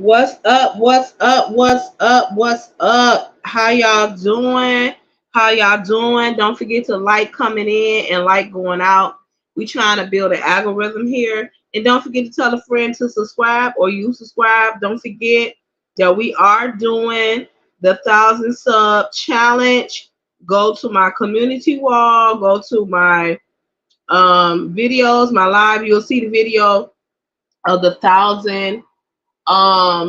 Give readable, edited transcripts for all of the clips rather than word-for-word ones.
What's up? What's up? What's up? What's up? How y'all doing? How y'all doing? Don't forget to like coming in and like going out. We trying to build an algorithm here. And don't forget to tell a friend to subscribe or you subscribe. Don't forget that we are doing the 1,000 sub challenge. Go to my community wall. Go to my videos, my live. You'll see the video of the 1,000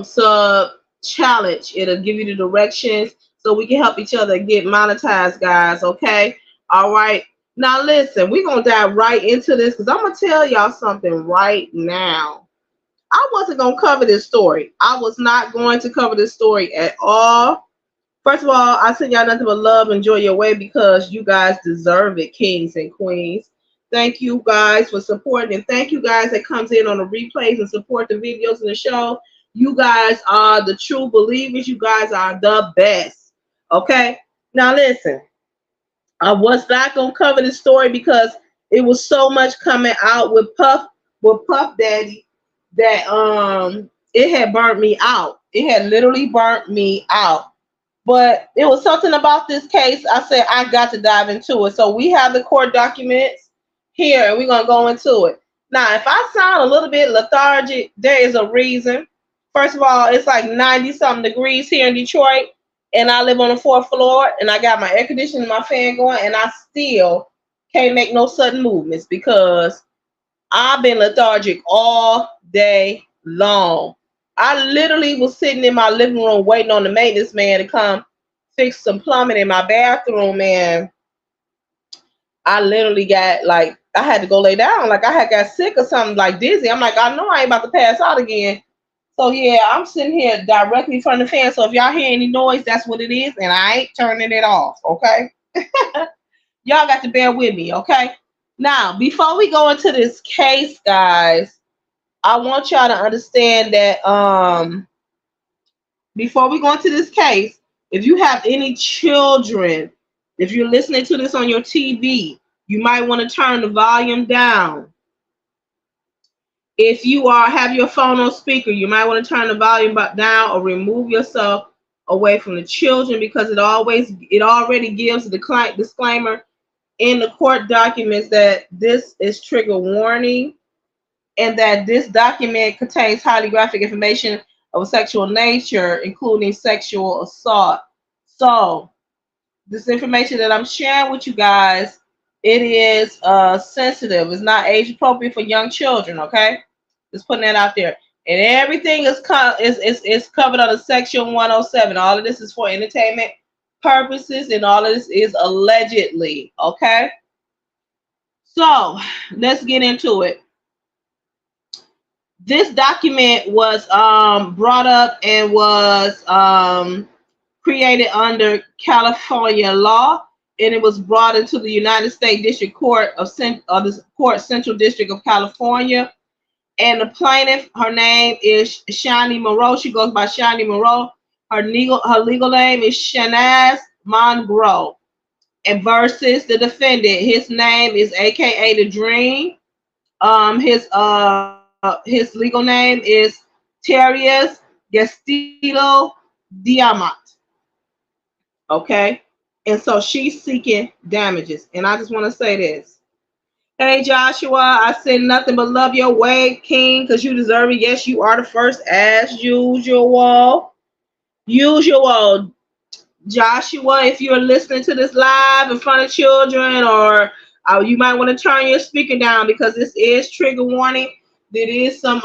sub challenge. It'll give you the directions so we can help each other get monetized, guys. Okay. All right. Now listen, we're gonna dive right into this because I'm gonna tell y'all something right now. I wasn't gonna cover this story. I was not going to cover this story at all. First of all, I send y'all nothing but love. Enjoy your way because you guys deserve it, kings and queens. Thank you guys for supporting, and thank you guys that comes in on the replays and support the videos and the show. You guys are the true believers. You guys are the best. Okay. Now listen, I was not gonna cover this story because it was so much coming out with Puff Daddy that it had burnt me out. It had literally burnt me out. But it was something about this case. I said I got to dive into it. So we have the court documents here, and we're gonna go into it. Now, if I sound a little bit lethargic, there is a reason. First of all, it's like 90-something degrees here in Detroit, and I live on the 4th floor, and I got my air conditioning, my fan going, and I still can't make no sudden movements because I've been lethargic all day long. I literally was sitting in my living room waiting on the maintenance man to come fix some plumbing in my bathroom, and I literally got like I had to go lay down, like I had got sick or something, like dizzy. I'm like, I know I ain't about to pass out again. So yeah, I'm sitting here directly in front of the fan. So if y'all hear any noise, that's what it is, and I ain't turning it off. Okay, y'all got to bear with me. Okay. Now, before we go into this case, guys, I want y'all to understand that before we go into this case, if you have any children, if you're listening to this on your TV, you might want to turn the volume down. If you have your phone on speaker, you might want to turn the volume down or remove yourself away from the children because it already gives the disclaimer in the court documents that this is trigger warning and that this document contains highly graphic information of a sexual nature, including sexual assault. So this information that I'm sharing with you guys, it is sensitive. It's not age appropriate for young children. Okay, just putting that out there. And everything is covered under Section 107. All of this is for entertainment purposes, and all of this is allegedly. Okay, so let's get into it. This document was brought up and was created under California law, and it was brought into the United States District Court of the Central District of California. And the plaintiff, her name is Chanaaz Mangroe. She goes by Chanaaz Mangroe. Her legal name is Chanaaz Mangroe. And versus the defendant, his name is AKA the Dream. His legal name is Chanaaz Diamant. Okay, and so she's seeking damages. And I just want to say this. Hey Joshua, I said nothing but love your way, King, because you deserve it. Yes, you are the first as usual. Joshua, if you're listening to this live in front of children, or you might want to turn your speaker down because this is trigger warning. There is some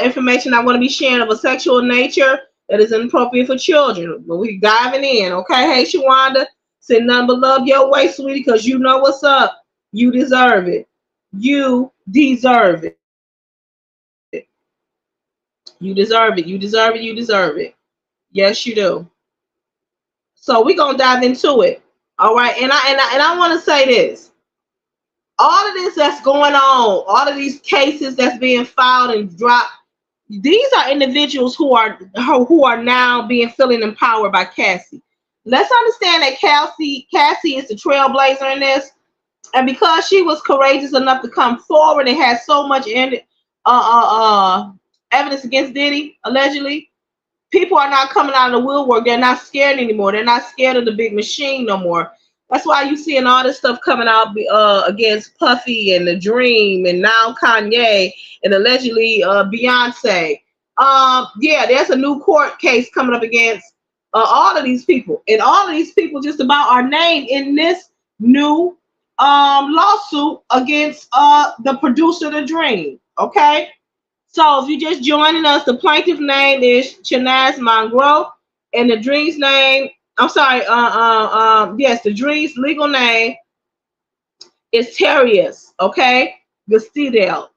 information I'm going to be sharing of a sexual nature that is inappropriate for children. But we're diving in, okay? Hey, Shawanda, send nothing but love your way, sweetie, because you know what's up. You deserve it. You deserve it. You deserve it. You deserve it. You deserve it. Yes, you do. So we're going to dive into it. All right? And I want to say this. All of this that's going on, all of these cases that's being filed and dropped, these are individuals who are now feeling empowered by Cassie. Let's understand that Cassie is the trailblazer in this, and because she was courageous enough to come forward and had so much evidence against Diddy, allegedly, people are not coming out of the woodwork. They're not scared anymore. They're not scared of the big machine no more. That's why you seeing all this stuff coming out against Puffy and the Dream, and now Kanye and allegedly Beyonce. Yeah, there's a new court case coming up against all of these people, and all of these people just about are named in this new lawsuit against the producer, The Dream. Okay. So if you're just joining us, the plaintiff name is Chanaaz Mangroe, and the Dream's name, I'm sorry, yes, the Dream's legal name is Terrius, okay? Gustido,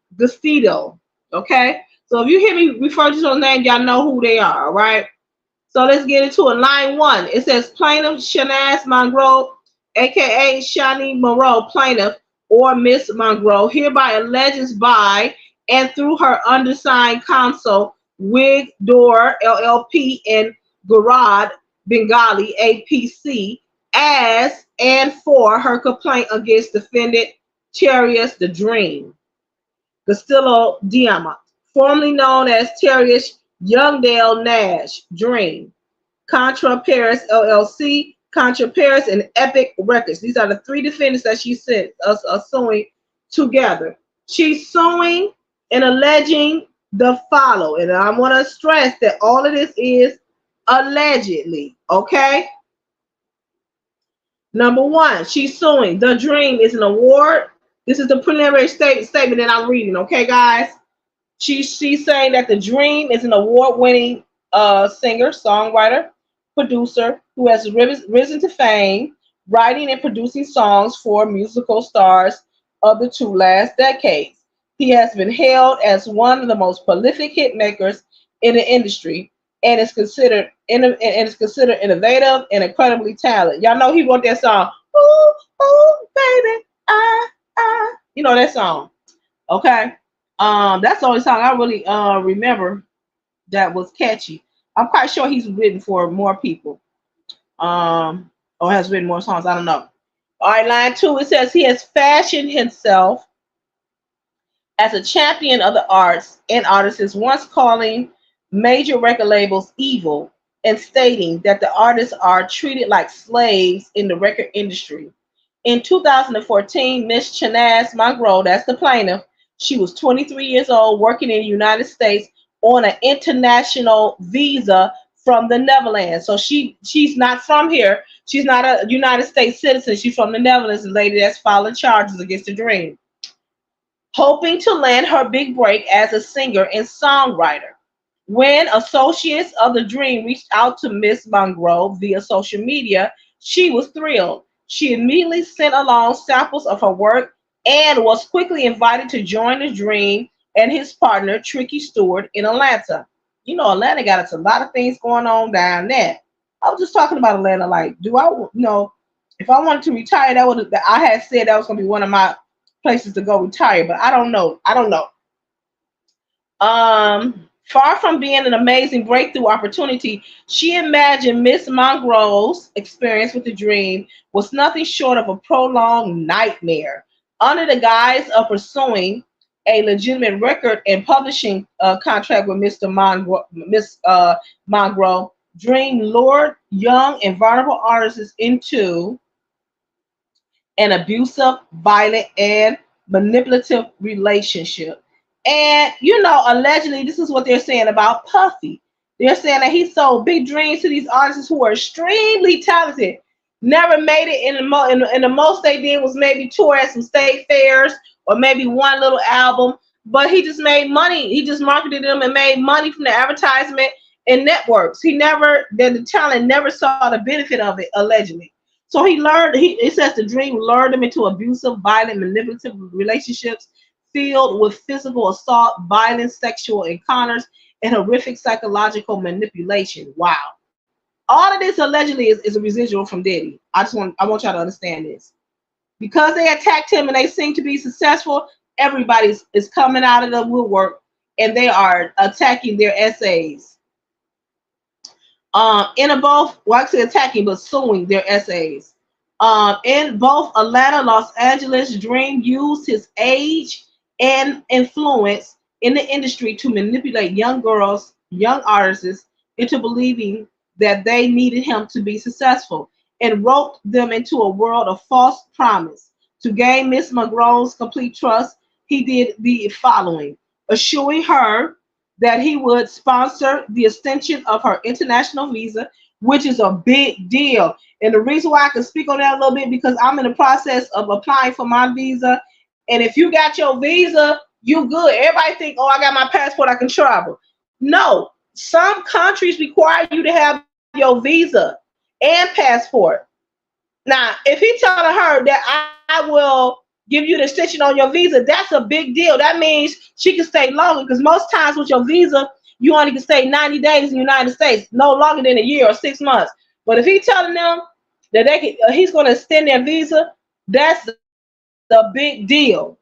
okay? So if you hear me refer to those names, y'all know who they are, all right? So let's get into it. Line 1, it says plaintiff Chanaaz Mangroe, aka Chanaaz Mangroe, plaintiff, or Miss Mangroe, hereby alleges by and through her undersigned counsel, Wig Door LLP and Garad Bengali APC, as and for her complaint against defendant Terrius the Dream Castillo Diamond, formerly known as Terrius Youngdale Nash Dream, Contra Paris LLC, Contra Paris, and Epic Records. These are the three defendants that she sent us suing together. She's suing and alleging the follow. And I want to stress that all of this is allegedly, okay? Number 1, she's suing The Dream is an award. This is the preliminary statement that I'm reading, okay, guys? She's saying that The Dream is an award-winning singer, songwriter, producer who has risen to fame, writing and producing songs for musical stars of the 2 last decades. He has been hailed as one of the most prolific hit makers in the industry and is considered innovative and incredibly talented. Y'all know he wrote that song, "Ooh, ooh, baby, you know that song, okay? That's the only song I really remember that was catchy. I'm quite sure he's written for more people, or has written more songs. I don't know. All right, line 2, it says he has fashioned himself as a champion of the arts and artists, once calling major record labels evil and stating that the artists are treated like slaves in the record industry. In 2014, Miss Chanaaz Mangroe, that's the plaintiff, she was 23 years old, working in the United States on an international visa from the Netherlands. So she's not from here. She's not a United States citizen. She's from the Netherlands, the lady that's filing charges against The Dream, hoping to land her big break as a singer and songwriter. When associates of The Dream reached out to Miss Mangroe via social media, she was thrilled. She immediately sent along samples of her work and was quickly invited to join The Dream and his partner, Tricky Stewart, in Atlanta. You know, Atlanta got a lot of things going on down there. I was just talking about Atlanta. Like, if I wanted to retire, I had said that was going to be one of my places to go retire, but I don't know. Far from being an amazing breakthrough opportunity, she imagined Miss Mangroe's experience with The Dream was nothing short of a prolonged nightmare. Under the guise of pursuing a legitimate record and publishing contract with Miss Mangroe, Dream lured young and vulnerable artists into an abusive, violent, and manipulative relationship. And, allegedly, this is what they're saying about Puffy. They're saying that he sold big dreams to these artists who are extremely talented, never made it in the most they did was maybe tour at some state fairs or maybe one little album, but he just made money. He just marketed them and made money from the advertisement and networks. The talent never saw the benefit of it, allegedly. So it says The Dream lured him into abusive, violent, manipulative relationships filled with physical assault, violence, sexual encounters, and horrific psychological manipulation. Wow. All of this allegedly is a residual from Diddy. I want y'all to understand this. Because they attacked him and they seem to be successful, everybody is coming out of the woodwork and they are attacking their essays. Attacking, but suing their essays. In both Atlanta, Los Angeles, Dream used his age and influence in the industry to manipulate young girls, young artists, into believing that they needed him to be successful and roped them into a world of false promise. To gain Miss Monroe's complete trust, he did the following: assuring her that he would sponsor the extension of her international visa, which is a big deal. And the reason why I can speak on that a little bit because I'm in the process of applying for my visa. And if you got your visa, you good. Everybody think, oh, I got my passport, I can travel. No, some countries require you to have your visa and passport. Now, if he telling her that I will give you the extension on your visa, that's a big deal. That means she can stay longer because most times with your visa, you only can stay 90 days in the United States, no longer than a year or 6 months. But if he's telling them that he's going to extend their visa, that's a big deal.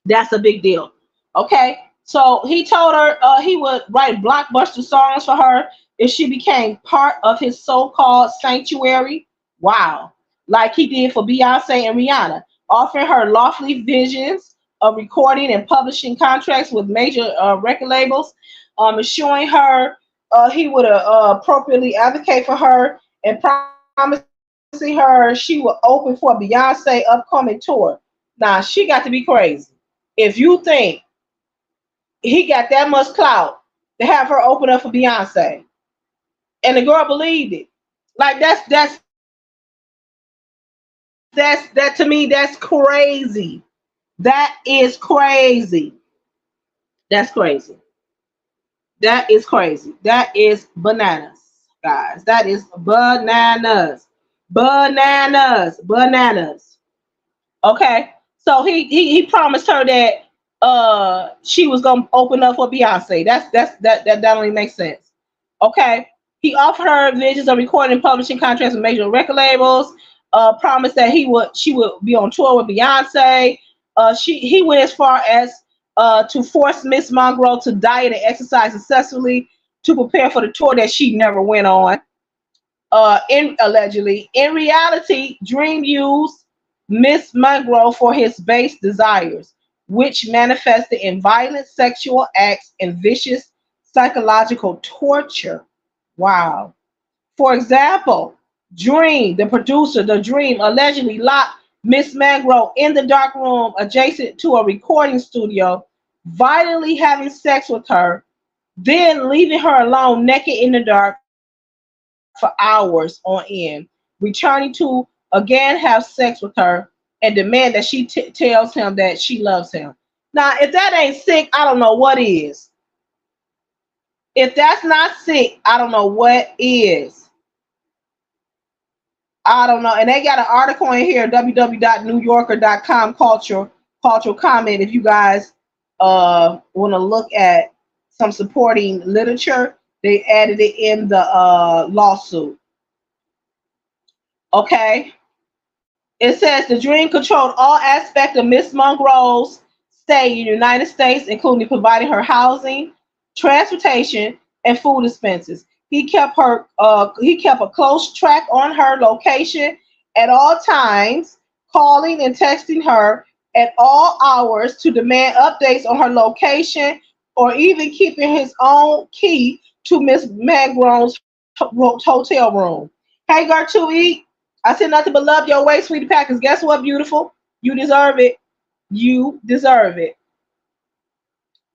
That's a big deal. Okay. So he told her he would write blockbuster songs for her if she became part of his so-called sanctuary. Wow. Like he did for Beyonce and Rihanna, offering her lofty visions of recording and publishing contracts with major record labels, assuring her he would appropriately advocate for her and promising her she would open for Beyonce upcoming tour. Now, she got to be crazy. If you think he got that much clout to have her open up for Beyonce, and the girl believed it, like that to me, that's crazy. That is crazy. That's crazy. That is crazy. That is bananas, guys. That is bananas. Bananas. Bananas. Okay. So he promised her that she was gonna open up for Beyonce. That only makes sense. Okay. He offered her visions of recording and publishing contracts with major record labels. Promised that she would be on tour with Beyonce. He went as far as to force Miss Monroe to diet and exercise successfully to prepare for the tour that she never went on. In allegedly, in reality, Dream used Miss Monroe for his base desires, which manifested in violent sexual acts and vicious psychological torture. Wow. For example, Dream, the producer, the Dream allegedly locked Miss Mangroe in the dark room adjacent to a recording studio, violently having sex with her, then leaving her alone naked in the dark for hours on end, returning to again have sex with her and demand that she tells him that she loves him. Now, if that ain't sick, I don't know what is. If that's not sick, I don't know what is. I don't know. And they got an article in here, www.newyorker.com cultural comment. If you guys want to look at some supporting literature, they added it in the lawsuit. Okay. It says the Dream controlled all aspects of Miss Monroe's stay in the United States, including providing her housing, transportation, and food expenses. He kept a close track on her location at all times, calling and texting her at all hours to demand updates on her location, or even keeping his own key to Miss Mangrove's hotel room. Hey, Gertrude, I said nothing but love your way, sweetie Packers. Guess what, beautiful? You deserve it. You deserve it.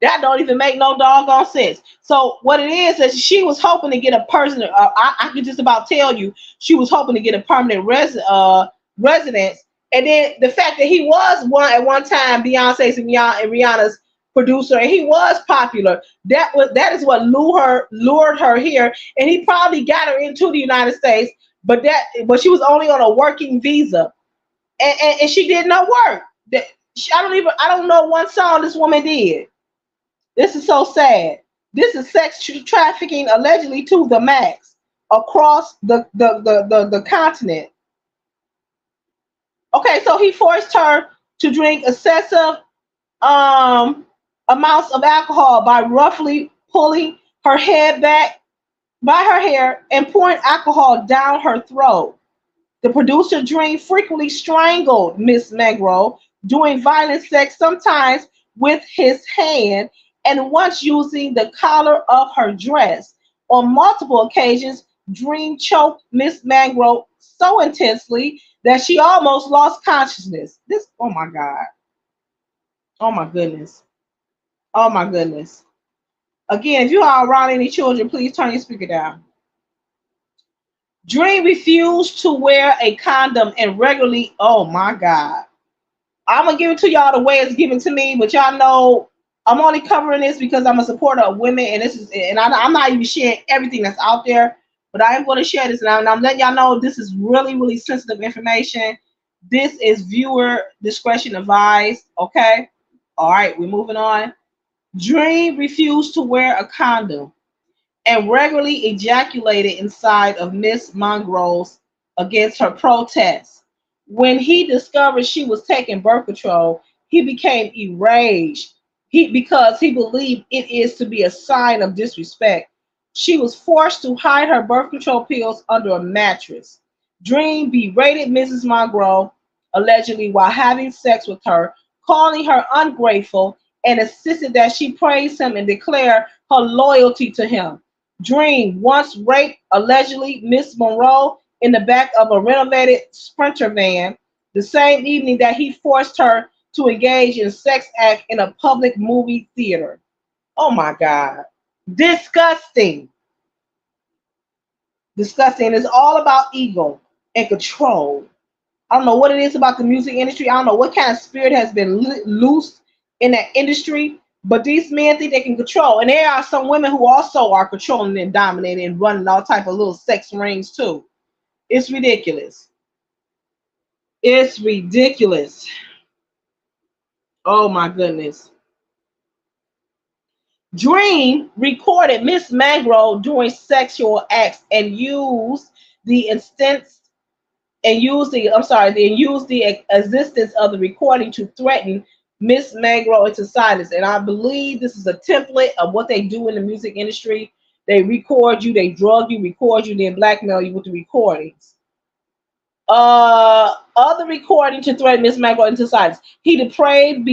That don't even make no doggone sense. So what it is she was hoping to get a person. I could just about tell you she was hoping to get a permanent residence. And then the fact that he was at one time Beyonce's and Rihanna's producer, and he was popular. That is what lured her here, and he probably got her into the United States. But she was only on a working visa, and she did no work. I don't know one song this woman did. This is so sad. This is sex trafficking allegedly to the max across the continent. Okay, so he forced her to drink excessive amounts of alcohol by roughly pulling her head back by her hair and pouring alcohol down her throat. The producer Dream frequently strangled Miss Mangroe during violent sex, sometimes with his hand and once using the collar of her dress. On multiple occasions, Dream choked Miss Mangroe so intensely that she almost lost consciousness. This, oh my God. Oh my goodness. Oh my goodness. Again, if you are around any children, please turn your speaker down. Dream refused to wear a condom and regularly, oh my God. I'm gonna give it to y'all the way it's given to me, but y'all know I'm only covering this because I'm a supporter of women, and this is, and I'm not even sharing everything that's out there, but I am going to share this, and I'm letting y'all know this is really, really sensitive information. This is viewer discretion advised. Okay, all right, we're moving on. Dream refused to wear a condom and regularly ejaculated inside of Miss Mongroe's against her protest. When he discovered she was taking birth control, he became enraged because he believed it is to be a sign of disrespect. She was forced to hide her birth control pills under a mattress. Dream berated Mrs. Mongroe allegedly while having sex with her, calling her ungrateful, and insisted that she praise him and declare her loyalty to him. Dream once raped allegedly Miss Monroe in the back of a renovated Sprinter van the same evening that he forced her to engage in sex act in a public movie theater. Oh my God. Disgusting. Disgusting. It's all about ego and control. I don't know what it is about the music industry. I don't know what kind of spirit has been loose in that industry, but these men think they can control. And there are some women who also are controlling and dominating and running all type of little sex rings too. It's ridiculous. It's ridiculous. Oh my goodness. Dream recorded Miss Mangroe doing sexual acts and used the instance and use the existence of the recording to threaten Miss Mangroe into silence. And I believe this is a template of what they do in the music industry. They record you, they drug you, record you, then blackmail you with the recordings. Other recording to threaten Miss Mangroe into silence. His depraved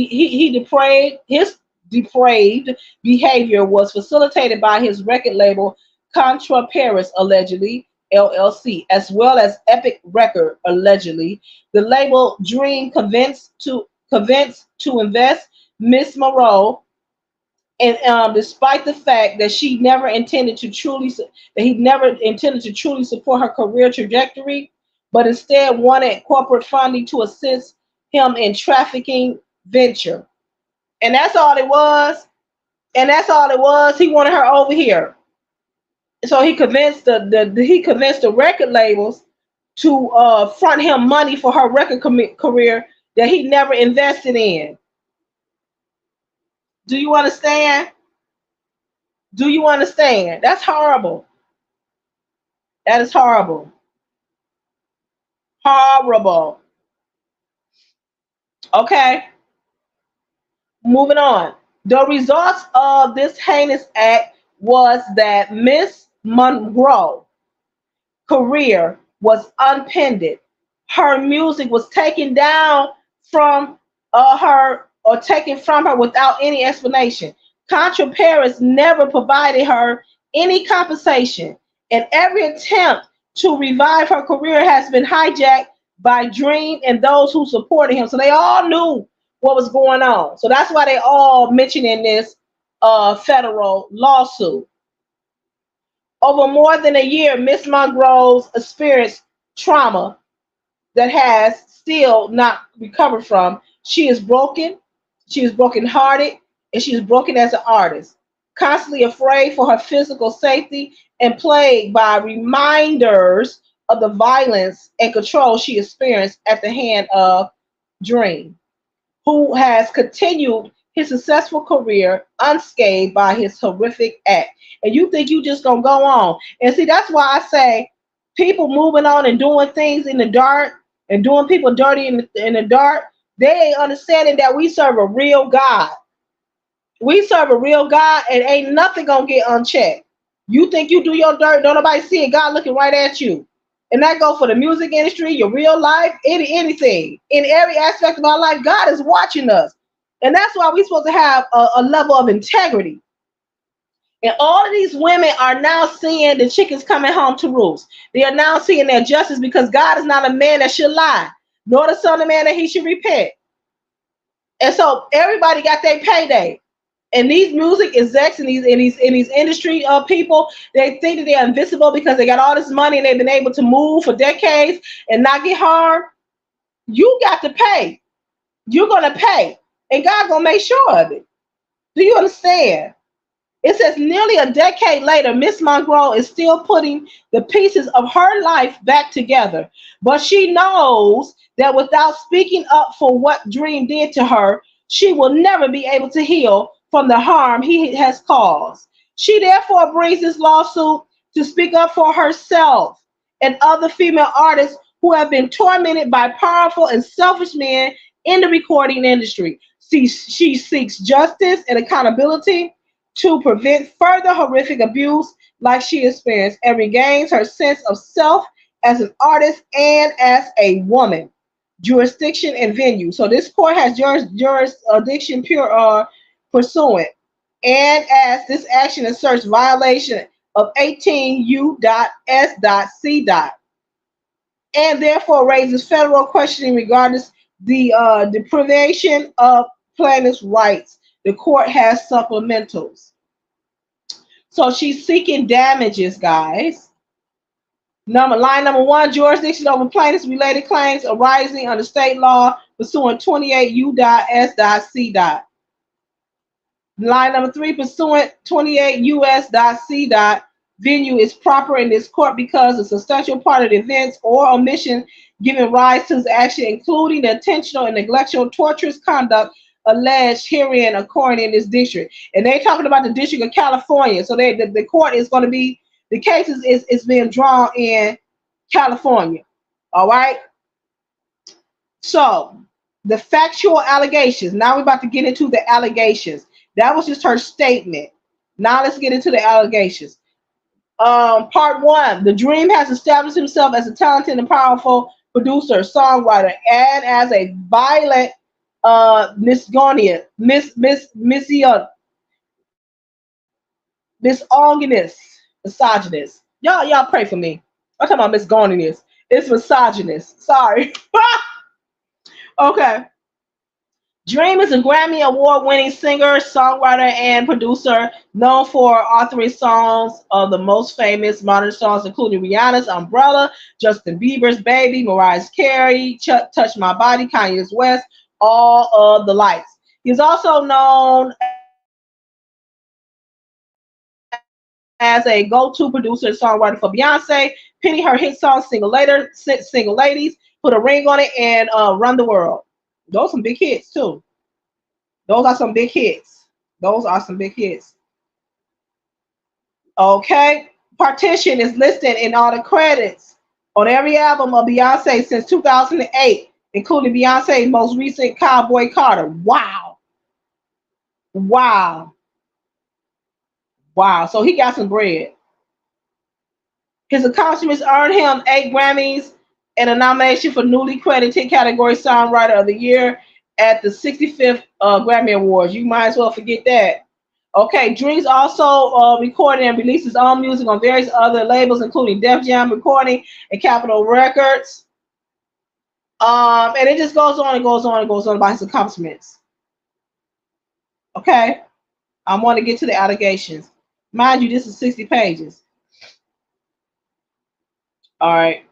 behavior was facilitated by his record label Contra Paris allegedly LLC, as well as Epic Record allegedly. The label Dream convinced to invest Miss Monroe, and despite the fact that he never intended to truly support her career trajectory, but instead wanted corporate funding to assist him in trafficking venture. And that's all it was. And that's all it was. He wanted her over here. So he convinced the record labels to front him money for her record career that he never invested in. Do you understand? Do you understand? That's horrible. That is horrible. Horrible. Okay, moving on. The results of this heinous act was that Miss Monroe career was unpinned. Her music was taken down from her or taken from her without any explanation. Contra Paris never provided her any compensation, and every attempt to revive her career has been hijacked by Dream and those who supported him. So they all knew what was going on. So that's why they all mentioned in this federal lawsuit. Over more than a year, Miss Monroe's experienced trauma that has still not recovered from. She is broken, she is brokenhearted, and she is broken as an artist, constantly afraid for her physical safety and plagued by reminders of the violence and control she experienced at the hand of Dream, who has continued his successful career unscathed by his horrific act. And you think you just gonna go on. And see, that's why I say people moving on and doing things in the dark and doing people dirty in the dark, they ain't understanding that we serve a real God. We serve a real God, and ain't nothing gonna get unchecked. You think you do your dirt, don't nobody see it. God looking right at you. And that go for the music industry, your real life, anything. In every aspect of our life, God is watching us. And that's why we're supposed to have a level of integrity. And all of these women are now seeing the chickens coming home to roost. They are now seeing their justice because God is not a man that should lie, nor the son of man that he should repent. And so everybody got their payday. And these music execs and these industry people, they think that they're invincible because they got all this money and they've been able to move for decades and not get harmed. You got to pay. You're gonna pay, and God gonna make sure of it. Do you understand? It says nearly a decade later, Miss Monroe is still putting the pieces of her life back together. But she knows that without speaking up for what Dream did to her, she will never be able to heal from the harm he has caused. She therefore brings this lawsuit to speak up for herself and other female artists who have been tormented by powerful and selfish men in the recording industry. She seeks justice and accountability to prevent further horrific abuse like she experienced and regains her sense of self as an artist and as a woman. Jurisdiction and venue. So this court has jurisdiction pursuant, and as this action asserts violation of 18 U.S.C. and therefore raises federal questioning regarding the deprivation of plaintiff's rights. The court has supplementals. So she's seeking damages, guys. Line number one, jurisdiction over plaintiffs' related claims arising under state law pursuant 28 U.S.C. Line number three, pursuant 28 U.S.C. Venue is proper in this court because a substantial part of the events or omission giving rise to this action, including the intentional and neglectful torturous conduct alleged herein occurring in this district. And they're talking about the District of California. So the court is going to be, the case is being drawn in California. All right. So the factual allegations. Now we're about to get into the allegations. That was just her statement. Now let's get into the allegations. Part one, the Dream has established himself as a talented and powerful producer, songwriter, and as a violent misogynist. Y'all pray for me. I'm talking about misogynist. It's misogynist. Sorry. Okay. Dream is a Grammy Award-winning singer, songwriter, and producer known for authoring songs of the most famous modern songs, including Rihanna's Umbrella, Justin Bieber's Baby, Mariah Carey, Touch My Body, Kanye's West, All of the Lights. He's also known as a go-to producer and songwriter for Beyonce, penning her hit song Single Ladies, Put a Ring on It, and Run the World. Those are some big hits, too. Those are some big hits. Those are some big hits. Okay. Partition is listed in all the credits on every album of Beyonce since 2008, including Beyonce's most recent Cowboy Carter. Wow. Wow. Wow. So he got some bread. His accomplishments earned him 8 Grammys and a nomination for newly credited category Songwriter of the Year at the 65th Grammy Awards. You might as well forget that. Okay, Dreams also recorded and released his own music on various other labels, including Def Jam Recording and Capitol Records. And it just goes on and goes on and goes on about his accomplishments. Okay, I want to get to the allegations. Mind you, this is 60 pages. All right.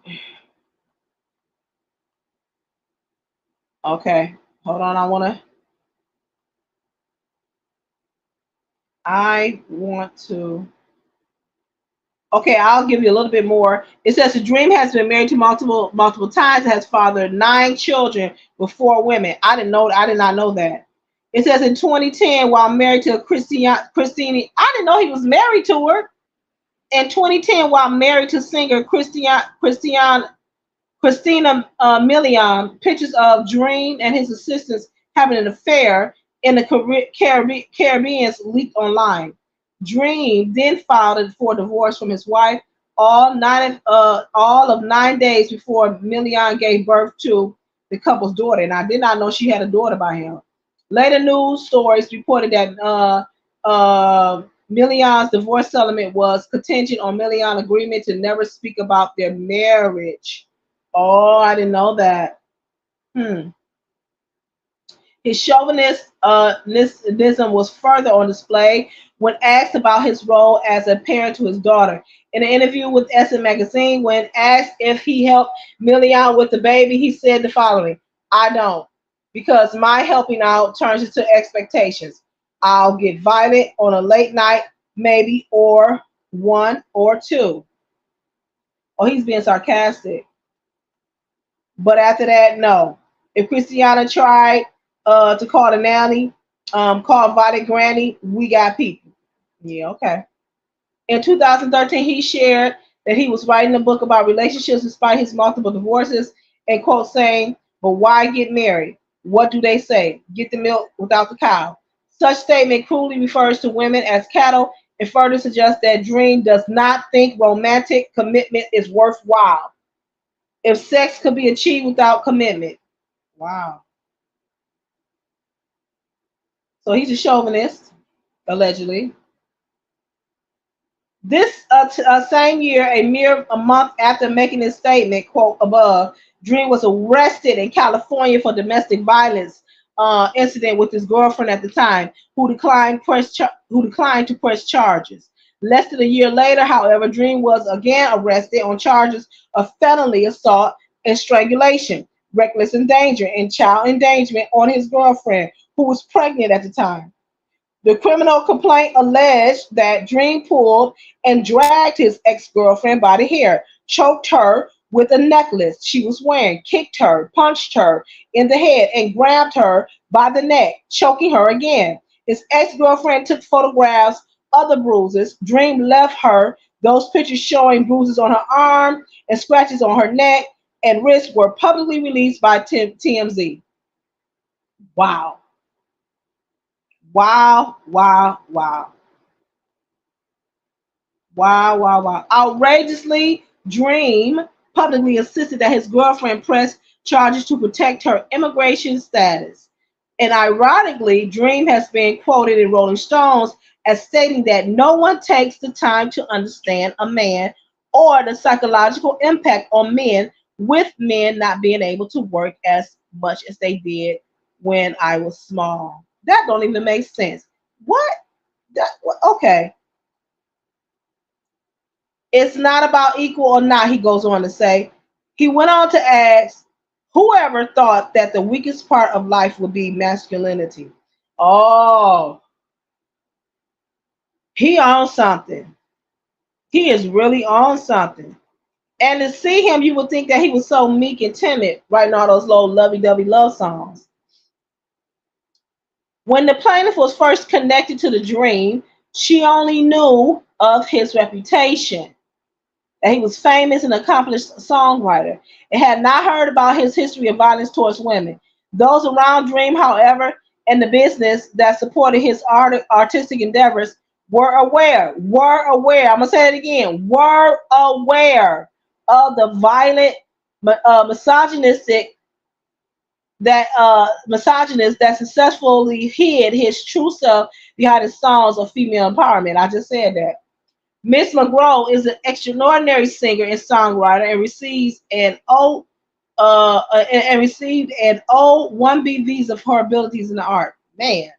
Okay, hold on. I want to. Okay, I'll give you a little bit more. It says the Dream has been married to multiple times and has fathered 9 children with 4 women. I did not know that. It says in 2010, while married to Christine, I didn't know he was married to her. In 2010, while married to singer Christina Milian, pictures of Dream and his assistants having an affair in the Caribbean leaked online. Dream then filed for divorce from his wife all of 9 days before Milian gave birth to the couple's daughter. And I did not know she had a daughter by him. Later news stories reported that Million's divorce settlement was contingent on Million's agreement to never speak about their marriage. Oh, I didn't know that. Hmm. His chauvinism was further on display when asked about his role as a parent to his daughter. In an interview with SM Magazine, when asked if he helped Millie out with the baby, he said the following: I don't, because my helping out turns into expectations. I'll get violent on a late night, maybe, or one or two. Oh, he's being sarcastic. But after that, no. If Christiana tried to call the nanny, call Violet Granny, we got people. Yeah, okay. In 2013, he shared that he was writing a book about relationships despite his multiple divorces, and quote saying, "But why get married? What do they say? Get the milk without the cow." Such statement cruelly refers to women as cattle and further suggests that Dream does not think romantic commitment is worthwhile. If sex could be achieved without commitment. Wow. So he's a chauvinist, allegedly. This same year, a month after making his statement, quote above, Dream was arrested in California for domestic violence incident with his girlfriend at the time, who declined to press charges. Less than a year later, however, Dream was again arrested on charges of felony assault and strangulation, reckless endanger, and child endangerment on his girlfriend, who was pregnant at the time. The criminal complaint alleged that Dream pulled and dragged his ex-girlfriend by the hair, choked her with a necklace she was wearing, kicked her, punched her in the head, and grabbed her by the neck, choking her again. His ex-girlfriend took photographs of the bruises. Dream left her. Those pictures showing bruises on her arm and scratches on her neck and wrist were publicly released by TMZ. Wow. Wow, wow, wow. Wow, wow, wow. Outrageously, Dream publicly insisted that his girlfriend press charges to protect her immigration status. And ironically, Dream has been quoted in Rolling Stones as stating that no one takes the time to understand a man or the psychological impact on men, with men not being able to work as much as they did when I was small. That don't even make sense. What? Okay. It's not about equal or not, he goes on to say. He went on to ask, whoever thought that the weakest part of life would be masculinity? Oh, he on something. He is really on something. And to see him, you would think that he was so meek and timid, writing all those little lovey-dovey love songs. When the plaintiff was first connected to the dream, she only knew of his reputation, that he was famous and accomplished songwriter, and had not heard about his history of violence towards women. Those around Dream, however, and the business that supported his artistic endeavors were aware, I'm going to say it again, were aware of the violent, misogynistic, misogynist that successfully hid his true self behind his songs of female empowerment. I just said that. Miss Monroe is an extraordinary singer and songwriter and received an O-1B visa for her abilities in the art. Man,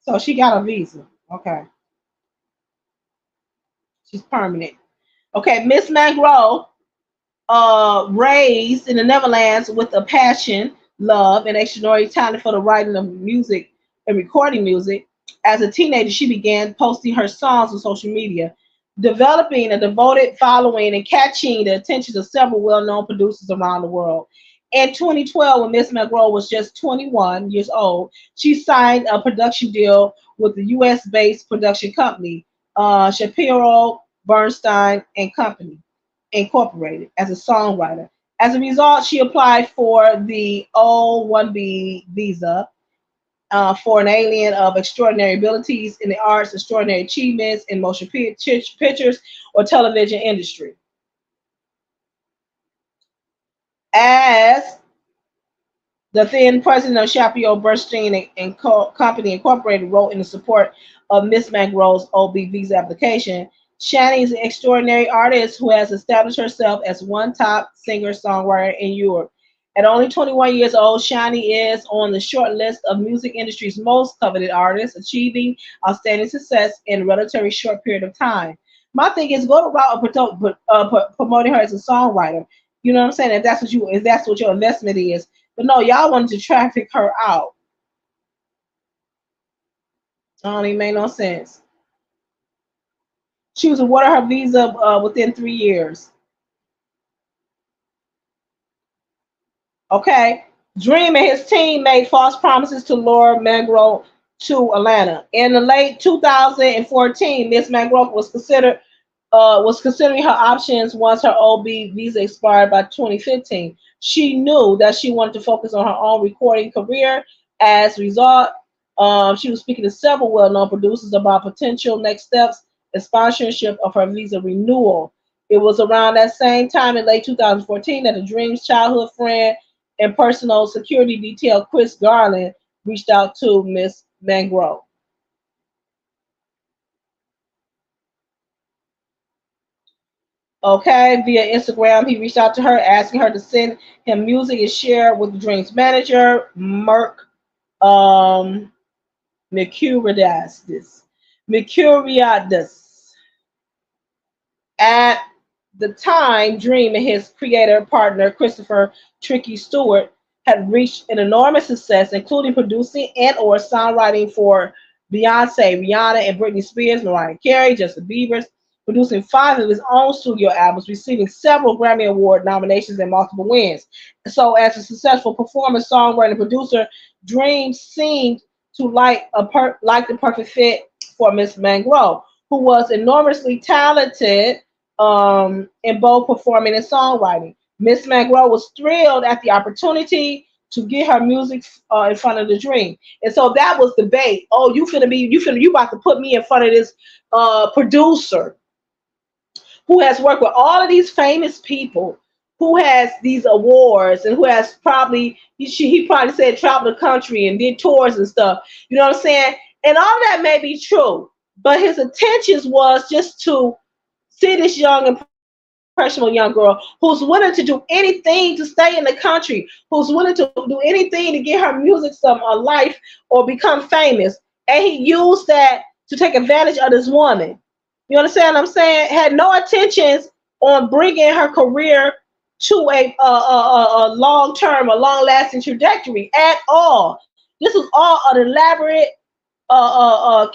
so she got a visa. Okay, she's permanent. Okay, Miss Monroe, raised in the Netherlands with a passion, love, and extraordinary talent for the writing of music and recording music. As a teenager, she began posting her songs on social media, developing a devoted following and catching the attention of several well-known producers around the world. In 2012, when Miss Monroe was just 21 years old, she signed a production deal with the U.S.-based production company, Shapiro Bernstein and Company. Incorporated as a songwriter. As a result, she applied for the O-1B visa for an alien of extraordinary abilities in the arts, extraordinary achievements in motion pictures or television industry. As The then president of Shapiro Bernstein and Company Incorporated wrote in the support of Miss Mangrove's OB visa application. Shani is an extraordinary artist who has established herself as one top singer-songwriter in Europe. At only 21 years old, Shani is on the short list of music industry's most coveted artists, achieving outstanding success in a relatively short period of time. My thing is go the route of promoting her as a songwriter. You know what I'm saying? If that's what your investment is. But no, y'all wanted to traffic her out. I don't even make no sense. She was awarded her visa within 3 years. Okay. Dream and his team made false promises to lure Mangroe to Atlanta. In the late 2014, Miss Mangroe was considering her options once her OB visa expired by 2015. She knew that she wanted to focus on her own recording career. As a result, she was speaking to several well-known producers about potential next steps and sponsorship of her visa renewal. It was around that same time in late 2014 that the Dream's childhood friend and personal security detail Chris Garland reached out to Miss Mangroe. Okay, via Instagram, he reached out to her asking her to send him music and share with the Dream's manager, um, Mercuriadis. Mercuriadis. At the time, Dream and his creator partner, Christopher Tricky Stewart, had reached an enormous success, including producing and or songwriting for Beyonce, Rihanna, and Britney Spears, Mariah Carey, Justin Bieber, producing 5 of his own studio albums, receiving several Grammy Award nominations and multiple wins. So, as a successful performer, songwriter, and producer, Dream seemed to like the perfect fit for Miss Mangroe, who was enormously talented in both performing and songwriting. Miss Mangroe was thrilled at the opportunity to get her music in front of the Dream, and so that was the bait. Oh, you about to put me in front of this producer who has worked with all of these famous people, who has these awards, and who has he probably said traveled the country and did tours and stuff. You know what I'm saying? And all that may be true, but his intentions was just to see this young impressionable young girl who's willing to do anything to stay in the country, who's willing to do anything to get her music some life or become famous. And he used that to take advantage of this woman. You understand what I'm saying? Had no intentions on bringing her career to a long term, a long lasting trajectory at all. This was all an elaborate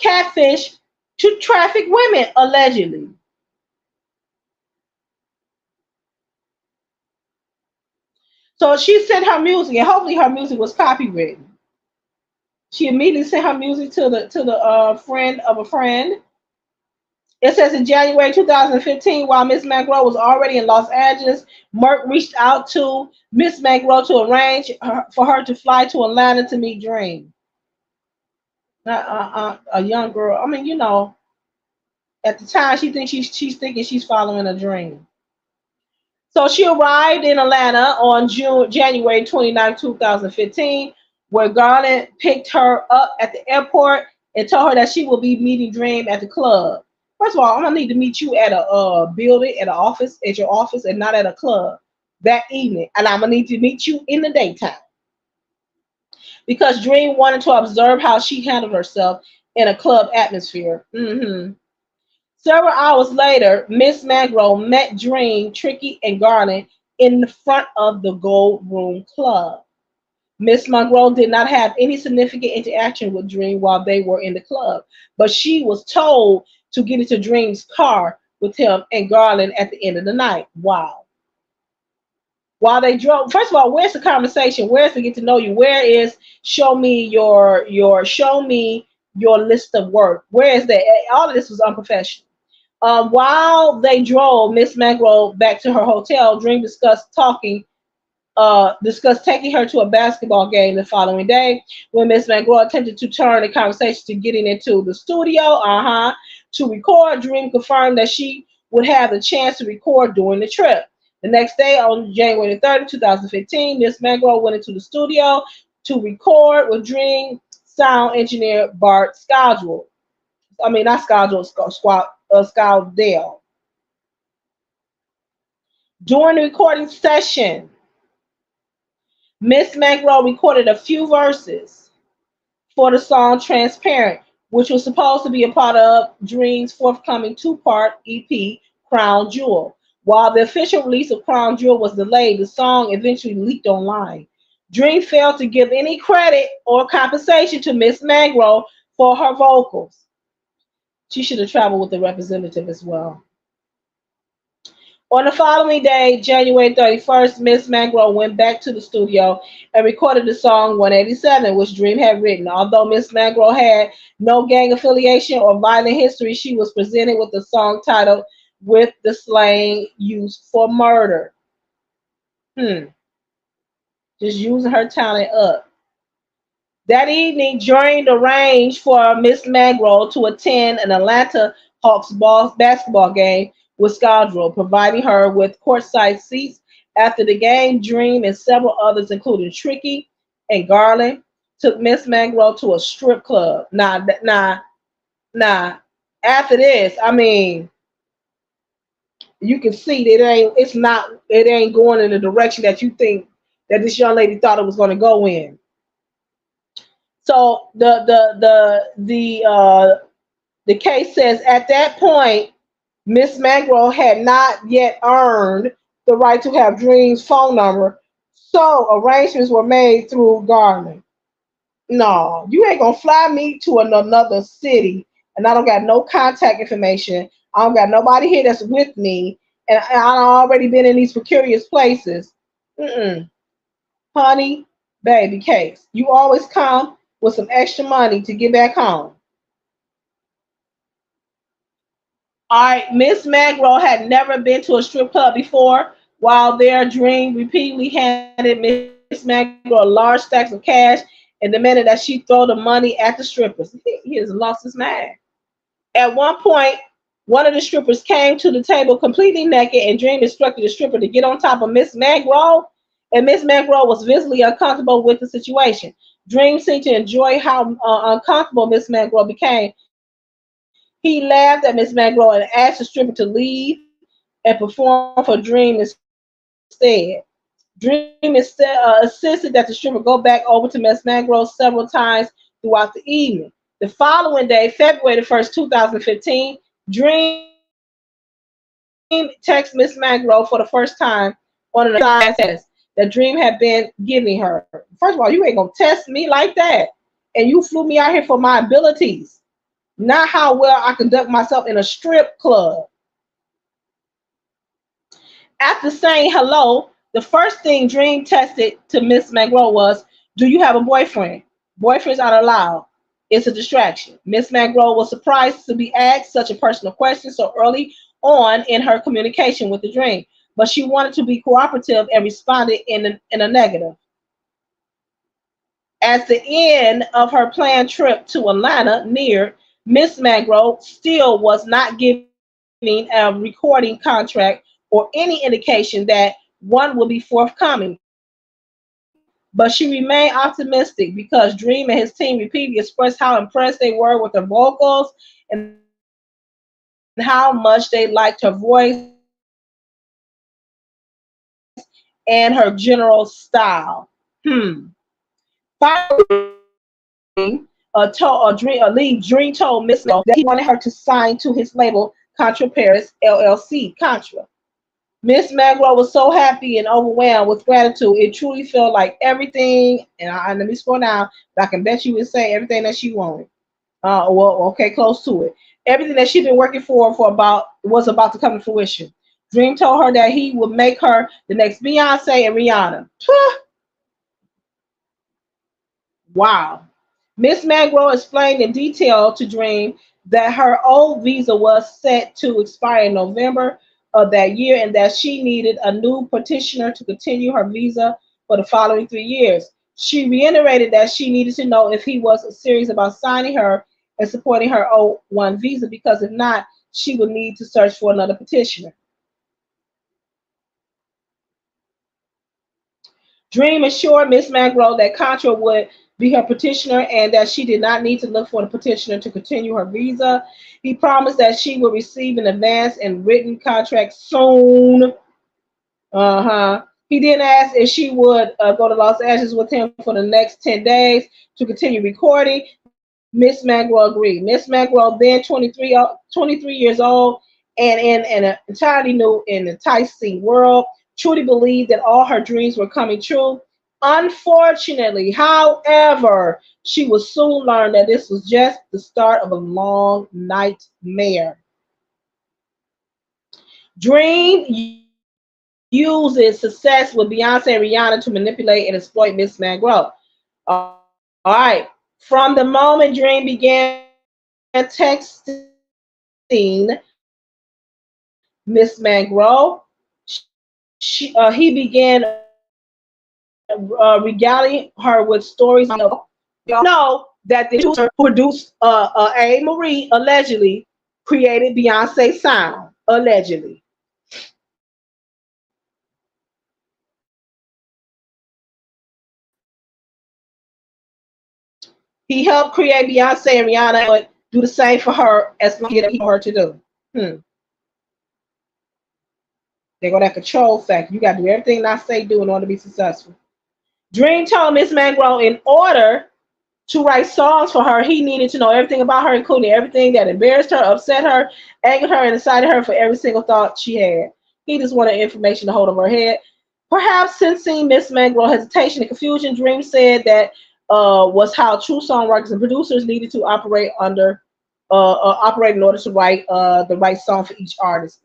catfish to traffic women, allegedly. So she sent her music, and hopefully her music was copywritten. She immediately sent her music to the friend of a friend. It says in January 2015, while Miss Mangroe was already in Los Angeles, Merck reached out to Miss Mangroe to arrange for her to fly to Atlanta to meet Dream. A young girl. I mean, at the time she thinks she's thinking she's following a dream. So she arrived in Atlanta on January 29, 2015, where Garland picked her up at the airport and told her that she will be meeting Dream at the club. First of all, I'm gonna need to meet you at a building, at your office, and not at a club that evening. And I'm gonna need to meet you in the daytime because Dream wanted to observe how she handled herself in a club atmosphere. Several hours later, Miss Mangroe met Dream, Tricky, and Garland in the front of the Gold Room Club. Miss Mangroe did not have any significant interaction with Dream while they were in the club, but she was told to get into Dream's car with him and Garland at the end of the night. Wow. While they drove, first of all, where's the conversation? Where's the get to know you? Where is show me your list of work? Where is that? All of this was unprofessional. While they drove Miss Mangroe back to her hotel, Dream discussed taking her to a basketball game the following day. When Miss Mangroe attempted to turn the conversation to getting into the studio, to record, Dream confirmed that she would have the chance to record during the trip. The next day, on January 30, 2015, Miss Mangroe went into the studio to record with Dream sound engineer Bart Scodell. I mean, not Scodell, Scodell. During the recording session, Miss Mangroe recorded a few verses for the song Transparent, which was supposed to be a part of Dream's forthcoming two-part EP, Crown Jewel. While the official release of Crown Jewel was delayed, the song eventually leaked online. Dream failed to give any credit or compensation to Miss Mangroe for her vocals. She should have traveled with a representative as well. On the following day, January 31st, Miss Mangroe went back to the studio and recorded the song 187, which Dream had written. Although Miss Mangroe had no gang affiliation or violent history, she was presented with a song titled With the Slang Used for Murder. Just using her talent up. That evening, during the range for Miss Mangroe to attend an Atlanta Hawks basketball game with Scodell, providing her with courtside seats. After the game, Dream and several others, including Tricky and Garland, took Miss Mangroe to a strip club. Now, after this, I mean, you can see that it ain't going in the direction that you think that this young lady thought it was going to go in. So the case says at that point, Miss Mangroe had not yet earned the right to have Dream's phone number, so arrangements were made through Garland. No, you ain't gonna fly me to another city, and I don't got no contact information. I don't got nobody here that's with me, and I've already been in these precarious places. Mm-mm. Honey, baby case. You always come with some extra money to get back home. All right, Miss Mangroe had never been to a strip club before. While there, Dream repeatedly handed Miss Mangroe large stacks of cash and demanded that she throw the money at the strippers. He has lost his mind. At one point, one of the strippers came to the table completely naked, and Dream instructed the stripper to get on top of Miss Mangroe, and Miss Mangroe was visibly uncomfortable with the situation. Dream seemed to enjoy how uncomfortable Miss Mangroe became. He laughed at Miss Mangroe and asked the stripper to leave and perform for Dream instead. Dream insisted that the stripper go back over to Miss Mangroe several times throughout the evening. The following day, February the 1st, 2015, Dream texted Miss Mangroe for the first time on an anonymous status that Dream had been giving her. First of all, you ain't gonna test me like that, and you flew me out here for my abilities, not how well I conduct myself in a strip club. After saying hello, the first thing Dream tested to Miss Mangroe was, "Do you have a boyfriend? Boyfriends aren't allowed. It's a distraction." Miss Mangroe was surprised to be asked such a personal question so early on in her communication with the Dream, but she wanted to be cooperative and responded in a negative. As the end of her planned trip to Atlanta neared, Miss Mangroe still was not giving a recording contract or any indication that one would be forthcoming. But she remained optimistic because Dream and his team repeatedly expressed how impressed they were with her vocals and how much they liked her voice and her general style. Finally, Dream told Miss Mangroe that he wanted her to sign to his label Contra Paris LLC. Contra. Miss Mangroe was so happy and overwhelmed with gratitude. It truly felt like everything, let me scroll down, but I can bet you would say everything that she wanted. Well, okay, close to it. Everything that she'd been working for about was about to come to fruition. Dream told her that he would make her the next Beyonce and Rihanna. Wow. Miss Mangroe explained in detail to Dream that her old visa was set to expire in November of that year and that she needed a new petitioner to continue her visa for the following 3 years. She reiterated that she needed to know if he was serious about signing her and supporting her O1 visa because if not, she would need to search for another petitioner. Dream assured Miss Mangroe that Contra would be her petitioner and that she did not need to look for the petitioner to continue her visa. He promised that she would receive an advance and written contract soon. Uh-huh. He then asked if she would go to Los Angeles with him for the next 10 days to continue recording. Miss Mangroe agreed. Miss Mangroe, then 23 years old, and in an entirely new and enticing world, truly believed that all her dreams were coming true. Unfortunately, however, she would soon learn that this was just the start of a long nightmare. Dream uses success with Beyonce and Rihanna to manipulate and exploit Miss Mangroe. All right. From the moment Dream began texting Miss Mangroe, he began regaling her with stories about Y'all know that the producer who produced A. Marie allegedly created Beyonce sound. Allegedly. He helped create Beyonce and Rihanna and would do the same for her as long as he told her to do. Hmm. They go that control factor. You got to do everything I say do in order to be successful. Dream told Miss Mangroe in order to write songs for her, he needed to know everything about her, including everything that embarrassed her, upset her, angered her, and excited her for every single thought she had. He just wanted information to hold over her head. Perhaps sensing Miss Mangroe's hesitation and confusion, Dream said that was how true songwriters and producers needed to operate in order to write the right song for each artist.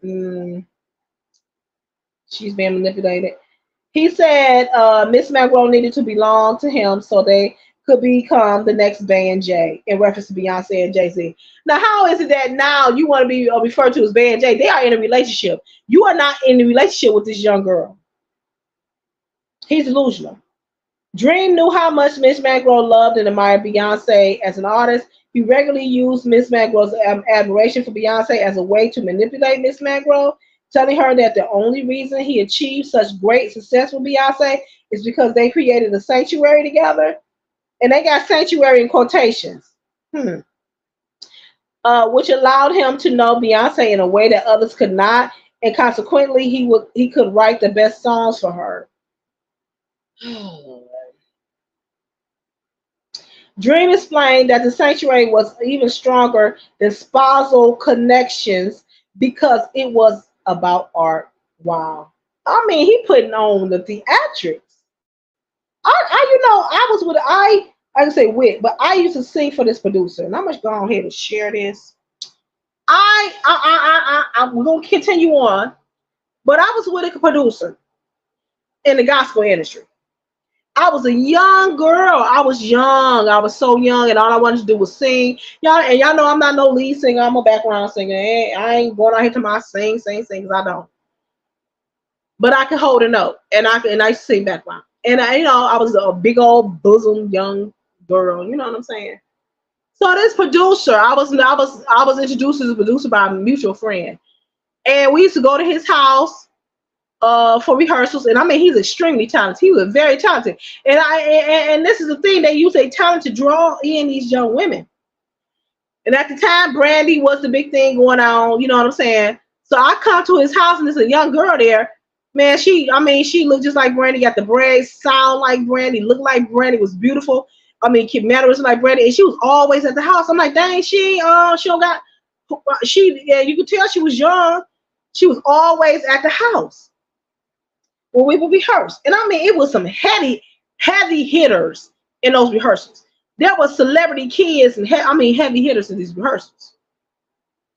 She's being manipulated. He said Miss Mangroe needed to belong to him so they could become the next Band J in reference to Beyonce and Jay Z. Now, how is it that now you want to be referred to as Band J? They are in a relationship. You are not in a relationship with this young girl. He's delusional. Dream knew how much Miss Mangroe loved and admired Beyonce as an artist. He regularly used Miss Mangroe's admiration for Beyonce as a way to manipulate Miss Mangroe, telling her that the only reason he achieved such great success with Beyonce is because they created a sanctuary together. And they got sanctuary in quotations, which allowed him to know Beyonce in a way that others could not, and consequently, he could write the best songs for her. Dream explained that the sanctuary was even stronger than spousal connections because it was about art. Wow. I mean, he putting on the theatrics. I was with I can say with, but I used to sing for this producer, and I'm gonna go ahead and share this. We're gonna continue on, but I was with a producer in the gospel industry. I was a young girl. I was young. I was so young, and all I wanted to do was sing. Y'all know I'm not no lead singer. I'm a background singer. I ain't going out here to my sing, because I don't. But I can hold a note, and I sing background. And I was a big old bosom young girl. You know what I'm saying? So this producer, I was introduced as a producer by a mutual friend, and we used to go to his house for rehearsals. And I mean, he's extremely talented. He was very talented, and this is the thing, they use a talent to draw in these young women. And at the time, Brandy was the big thing going on. You know what I'm saying? So I come to his house, and there's a young girl there. Man, she looked just like Brandy, got the braids, sound like Brandy, looked like Brandy, was beautiful. I mean, kid mannerism like Brandy, and she was always at the house. I'm like, dang, she don't got, yeah, you could tell she was young. She was always at the house when we would rehearse. And I mean, it was some heavy hitters in those rehearsals. There was celebrity kids and heavy hitters in these rehearsals.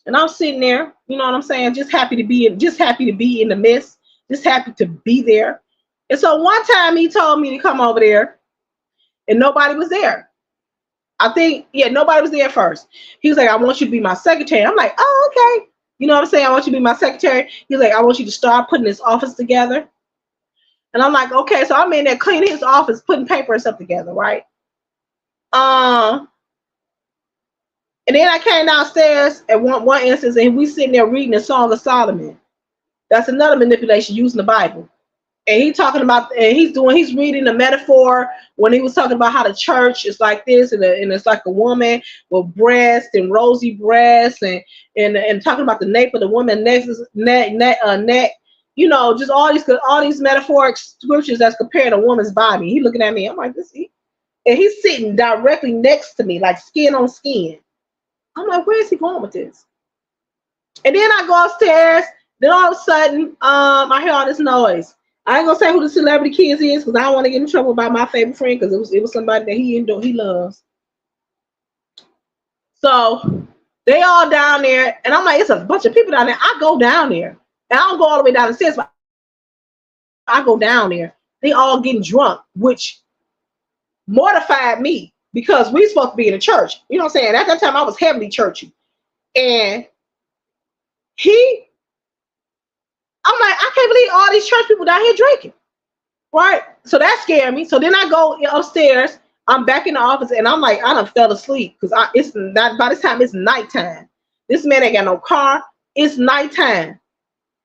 And I'm sitting there, you know what I'm saying, just happy to be in the midst, just happy to be there. And so one time he told me to come over there, and nobody was there. I think, yeah, nobody was there first. He was like, I want you to be my secretary. I'm like, oh, okay. You know what I'm saying? I want you to be my secretary. He's like, I want you to start putting this office together. And I'm like, okay. So I'm in there cleaning his office, putting paper and stuff together, right? And then I came downstairs at one instance, and we sitting there reading the Song of Solomon. That's another manipulation using the Bible. And he's reading the metaphor when he was talking about how the church is like this, and it's like a woman with breasts and rosy breasts, and talking about the nape of the woman neck, just all these metaphoric scriptures that's comparing a woman's body. He looking at me. I'm like, and he's sitting directly next to me, like skin on skin. I'm like, where is he going with this? And then I go upstairs. Then all of a sudden, I hear all this noise. I ain't gonna say who the celebrity kids is because I don't want to get in trouble by my favorite friend because it was somebody that he loves. So they all down there, and I'm like, it's a bunch of people down there. I go down there, and I don't go all the way down the stairs, but I go down there. They all getting drunk, which mortified me because we supposed to be in a church. You know what I'm saying? At that time, I was heavily churchy, and I'm like, I can't believe all these church people down here drinking. Right? So that scared me. So then I go upstairs. I'm back in the office and I'm like, I done fell asleep because it's not by this time it's nighttime. This man ain't got no car. It's nighttime.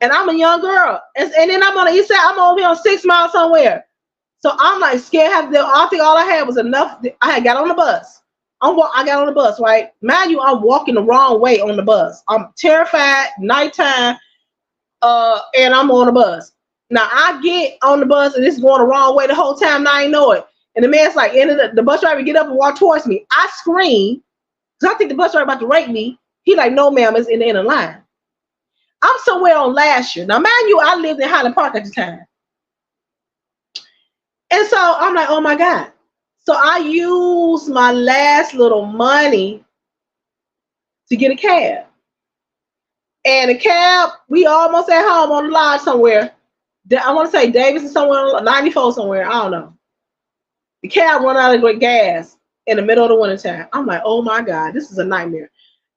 And I'm a young girl. And then I'm on the east side, I'm over here on 6 Mile somewhere. So I'm like scared. I think all I had was enough. I had got on the bus. I got on the bus, right? Mind you, I'm walking the wrong way on the bus. I'm terrified, nighttime, and I'm on the bus. Now I get on the bus and it's going the wrong way the whole time and I ain't know it. And the man's like, the bus driver get up and walk towards me. I scream because I think the bus driver about to rape me. He like, no ma'am, it's in the inner line. I'm somewhere on last year. Now mind you, I lived in Highland Park at the time. And so I'm like, oh my God. So I used my last little money to get a cab. And a cab, we almost at home on the lodge somewhere. I want to say Davis is somewhere, 94 somewhere. I don't know. The cab run out of gas in the middle of the winter time. I'm like, oh my God, this is a nightmare.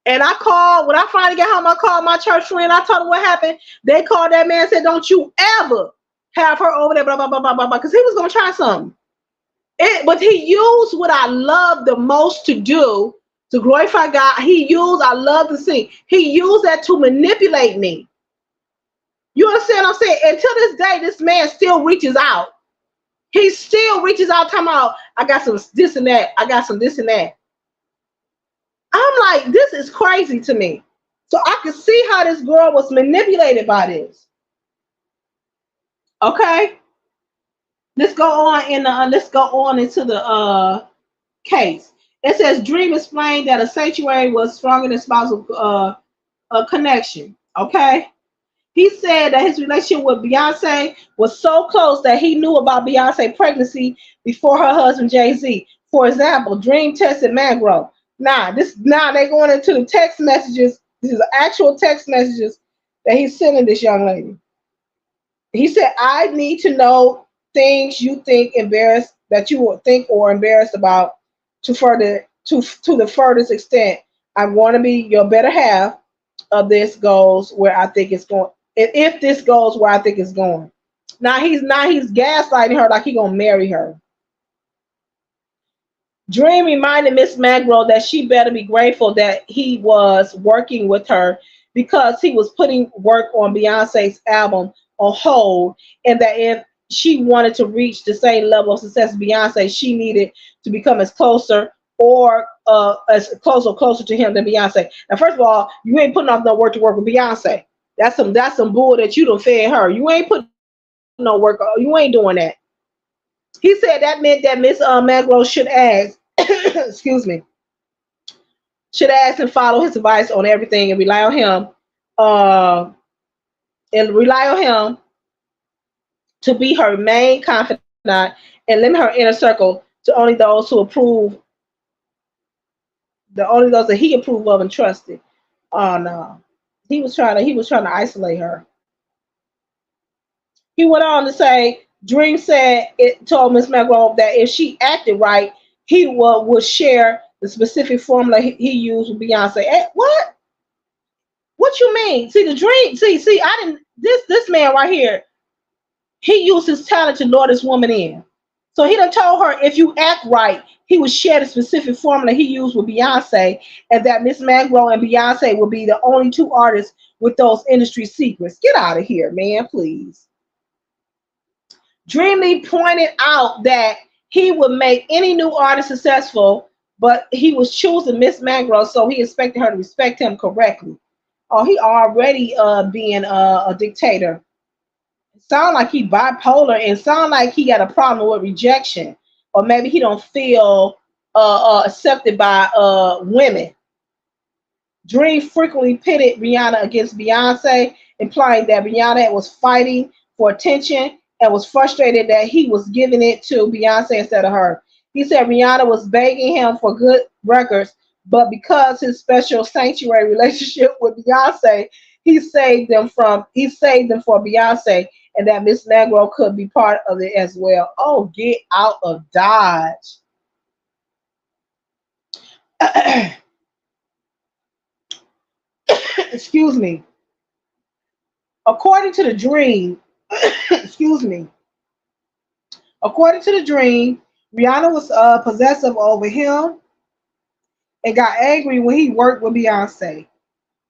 And I called, when I finally got home, I called my church friend. I told her what happened. They called that man and said, don't you ever have her over there, blah, blah, blah, blah, blah, because he was going to try something. But he used what I love the most to do to glorify God. I love to sing. He used that to manipulate me. You understand what I'm saying? Until this day, this man still reaches out. He still reaches out, talking about, I got some this and that. I got some this and that. I'm like, this is crazy to me. So I could see how this girl was manipulated by this. Okay? Let's go on into the case. It says Dream explained that a sanctuary was stronger than spousal connection. Okay? He said that his relationship with Beyonce was so close that he knew about Beyonce's pregnancy before her husband Jay-Z. For example, Dream tested Mangroe. Now they're going into the text messages. This is actual text messages that he's sending this young lady. He said, I need to know things you think embarrassed, that you would think or embarrassed about to the furthest extent. I want to be your better half of this goes where I think it's going. If this goes where I think it's going. Now he's gaslighting her like he gonna marry her. Dream reminded Miss Mangroe that she better be grateful that he was working with her because he was putting work on Beyonce's album on hold, and that if she wanted to reach the same level of success as Beyonce, she needed to become as closer closer to him than Beyonce. Now, first of all, you ain't putting off no work to work with Beyonce. That's some bull that you done fed her. You ain't putting no work. You ain't doing that. He said that meant that Miss Mangroe should ask, excuse me, should ask and follow his advice on everything and rely on him to be her main confidant and limit her inner circle to only those that he approved of and trusted. Oh no. He was trying to isolate her. He went on to say, Dream said it told Miss Mangroe that if she acted right, he would share the specific formula he used with Beyonce. What? What you mean? See the Dream? See, I didn't. This man right here, he used his talent to lure this woman in. So he done told her if you act right, he would share the specific formula he used with Beyonce, and that Miss Mangroe and Beyonce will be the only two artists with those industry secrets. Get out of here, man, please. Dreamly pointed out that he would make any new artist successful, but he was choosing Miss Mangroe, so he expected her to respect him correctly. Oh, he already being a dictator. Sound like he bipolar and sound like he got a problem with rejection, or maybe he don't feel accepted by women. Dream frequently pitted Rihanna against Beyonce, implying that Rihanna was fighting for attention and was frustrated that he was giving it to Beyonce instead of her. He said Rihanna was begging him for good records, but because his special sanctuary relationship with Beyonce, he saved them for Beyonce, and that Miss Negro could be part of it as well. Oh, get out of Dodge. Excuse me. According to the dream, excuse me. According to the dream, Rihanna was possessive over him and got angry when he worked with Beyonce.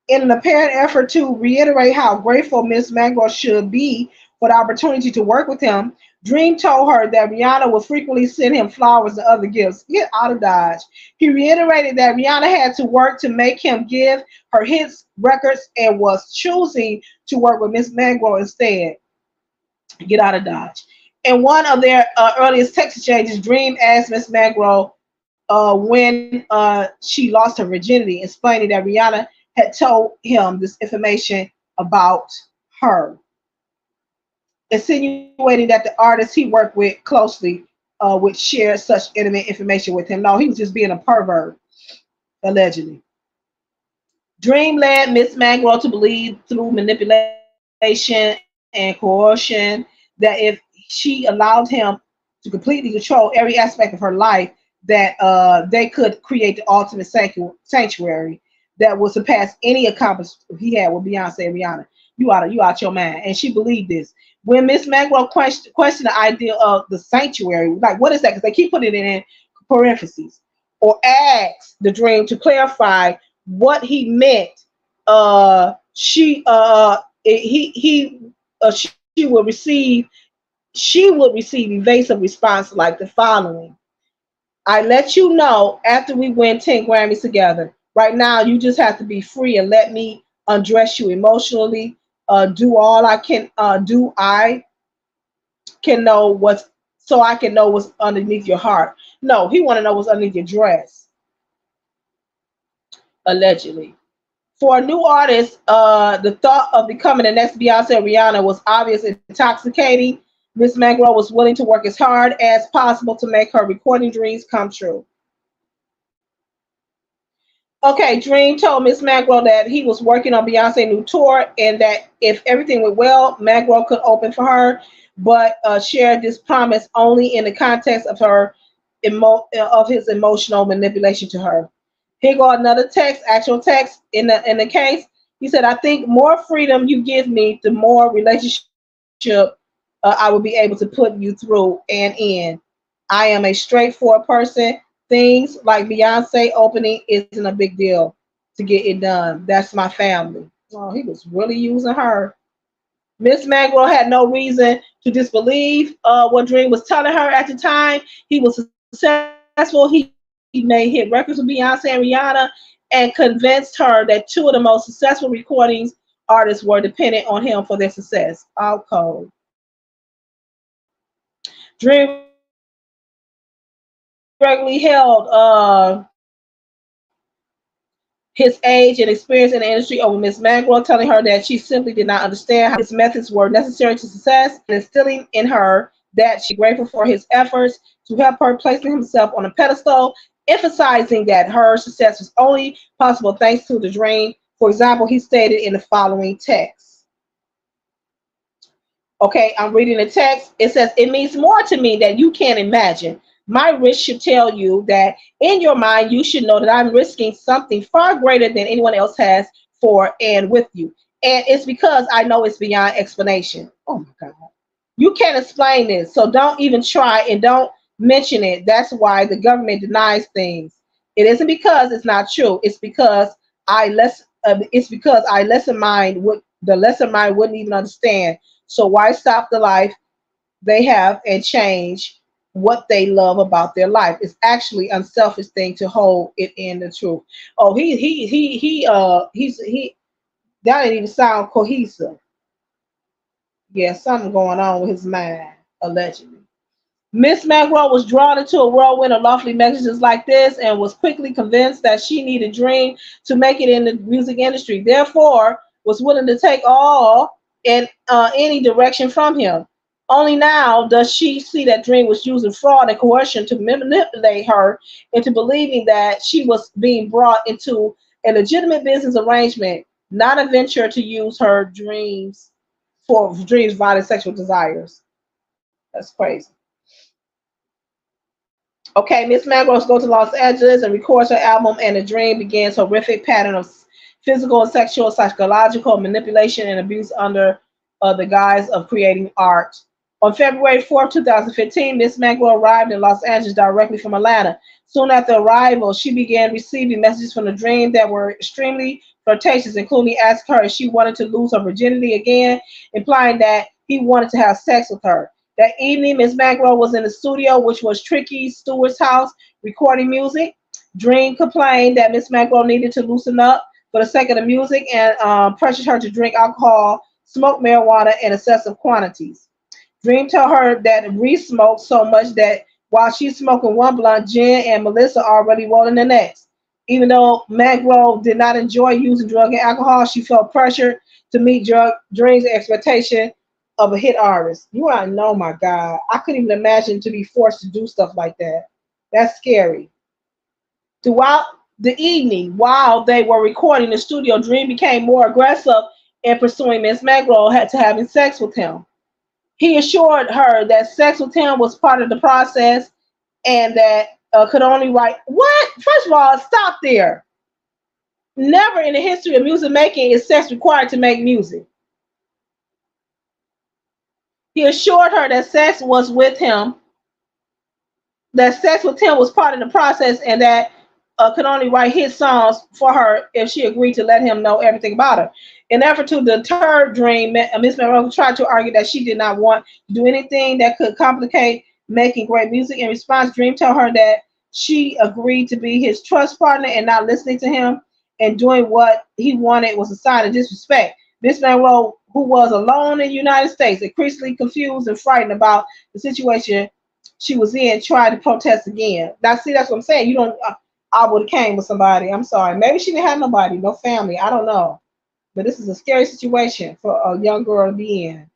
In an apparent effort to reiterate how grateful Miss Mangroe should be for the opportunity to work with him, Dream told her that Rihanna would frequently send him flowers and other gifts. Get out of Dodge. He reiterated that Rihanna had to work to make him give her hits records and was choosing to work with Miss Mangroe instead. Get out of Dodge. In one of their earliest text exchanges, Dream asked Miss Mangroe when she lost her virginity, explaining that Rihanna had told him this information about her, insinuating that the artist he worked with closely would share such intimate information with him. No, he was just being a pervert, allegedly. Dream led Miss Mangroe to believe through manipulation and coercion that if she allowed him to completely control every aspect of her life, that they could create the ultimate sanctuary that would surpass any accomplishment he had with Beyonce and Rihanna. You out your mind. And she believed this. When Miss Mangroe questioned the idea of the sanctuary, like what is that? Because they keep putting it in parentheses, or asked the dream to clarify what he meant. She he she would receive evasive response like the following: I let you know after we win 10 Grammys together. Right now, you just have to be free and let me undress you emotionally. Do all I can do. I can know what's so I can know what's underneath your heart. No, he want to know what's underneath your dress, allegedly. For a new artist, the thought of becoming the next Beyonce or Rihanna was obvious and intoxicating. Miss Mangroe was willing to work as hard as possible to make her recording dreams come true. Okay, Dream told Miss Mangroe that he was working on Beyonce's new tour and that if everything went well, Mangroe could open for her, but shared this promise only in the context of of his emotional manipulation to her. Here go another text, actual text in the case. He said, "I think more freedom you give me, the more relationship I will be able to put you through and in. I am a straightforward person. Things like Beyonce opening isn't a big deal to get it done. That's my family." Oh, he was really using her. Miss Magro had no reason to disbelieve what Dream was telling her at the time. He was successful. He made hit records with Beyonce and Rihanna and convinced her that two of the most successful recordings artists were dependent on him for their success. All cold. Dream regularly held his age and experience in the industry over Miss Magro, telling her that she simply did not understand how his methods were necessary to success, and instilling in her that she was grateful for his efforts to help her, placing himself on a pedestal, emphasizing that her success was only possible thanks to the dream. For example, he stated in the following text. Okay, I'm reading the text. It says, "It means more to me that you can't imagine. My risk should tell you that in your mind, you should know that I'm risking something far greater than anyone else has for and with you. And it's because I know it's beyond explanation." Oh my God. "You can't explain this, so don't even try and don't mention it. That's why the government denies things. It isn't because it's not true. It's because the lesser mind wouldn't even understand. So why stop the life they have and change what they love about their life. It's actually unselfish thing to hold it in the truth. Oh, he that didn't even sound cohesive. Yeah, something going on with his mind, allegedly. Miss Mangroe was drawn into a whirlwind of lofty messages like this and was quickly convinced that she needed Dream to make it in the music industry. Therefore, was willing to take all in any direction from him. Only now does she see that Dream was using fraud and coercion to manipulate her into believing that she was being brought into a legitimate business arrangement, not a venture to use her dreams for Dream's violent sexual desires. That's crazy. Okay, Miss Mangroves goes to Los Angeles and records her album, and the dream begins horrific pattern of physical, sexual, psychological manipulation and abuse under the guise of creating art. On February 4th, 2015, Miss Mangroe arrived in Los Angeles directly from Atlanta. Soon after arrival, she began receiving messages from the dream that were extremely flirtatious, including asking her if she wanted to lose her virginity again, implying that he wanted to have sex with her. That evening, Miss Mangroe was in the studio, which was Tricky Stewart's house, recording music. Dream complained that Miss Mangroe needed to loosen up for the sake of the music and pressured her to drink alcohol, smoke marijuana in excessive quantities. Dream told her that Reese smoked so much that while she's smoking one blunt, Jen and Melissa are already rolling the next. Even though Mangrove did not enjoy using drug and alcohol, she felt pressured to meet Dream's expectation of a hit artist. You are know, my God. I couldn't even imagine to be forced to do stuff like that. That's scary. Throughout the evening, while they were recording the studio, Dream became more aggressive in pursuing Miss Mangrove had to having sex with him. He assured her that sex with him was part of the process and that could only write. What? First of all, stop there. Never in the history of music making is sex required to make music. He assured her that sex with him was part of the process and that could only write hit songs for her if she agreed to let him know everything about her. In an effort to deter Dream, Miss Monroe tried to argue that she did not want to do anything that could complicate making great music. In response, Dream told her that she agreed to be his trust partner and not listening to him and doing what he wanted was a sign of disrespect. Miss Monroe, who was alone in the United States, increasingly confused and frightened about the situation she was in, tried to protest again. Now, see, that's what I'm saying. You don't. I would have came with somebody. I'm sorry. Maybe she didn't have nobody, no family. I don't know. But this is a scary situation for a young girl to be in.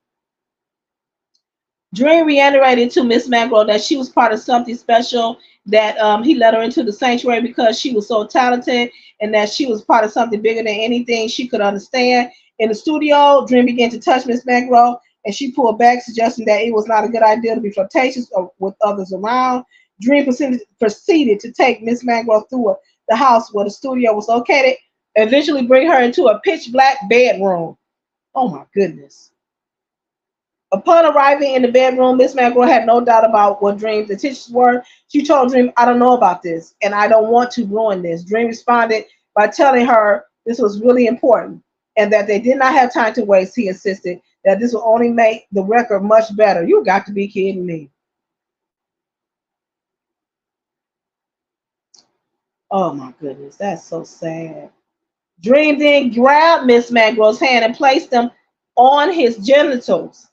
Dream reiterated to Miss Mangrove that she was part of something special, that he let her into the sanctuary because she was so talented and that she was part of something bigger than anything she could understand. In the studio, Dream began to touch Miss Mangrove and she pulled back, suggesting that it was not a good idea to be flirtatious with others around. Dream proceeded to take Miss Mangrove through the house where the studio was located, eventually bring her into a pitch black bedroom. Oh my goodness. Upon arriving in the bedroom, Miss Mangroe had no doubt about what Dream's intentions were. She told Dream, I don't know about this, and I don't want to ruin this. Dream responded by telling her this was really important and that they did not have time to waste. He insisted that this will only make the record much better. You got to be kidding me. Oh my goodness, that's so sad. Dream then grabbed Miss Mangrove's hand and placed them on his genitals.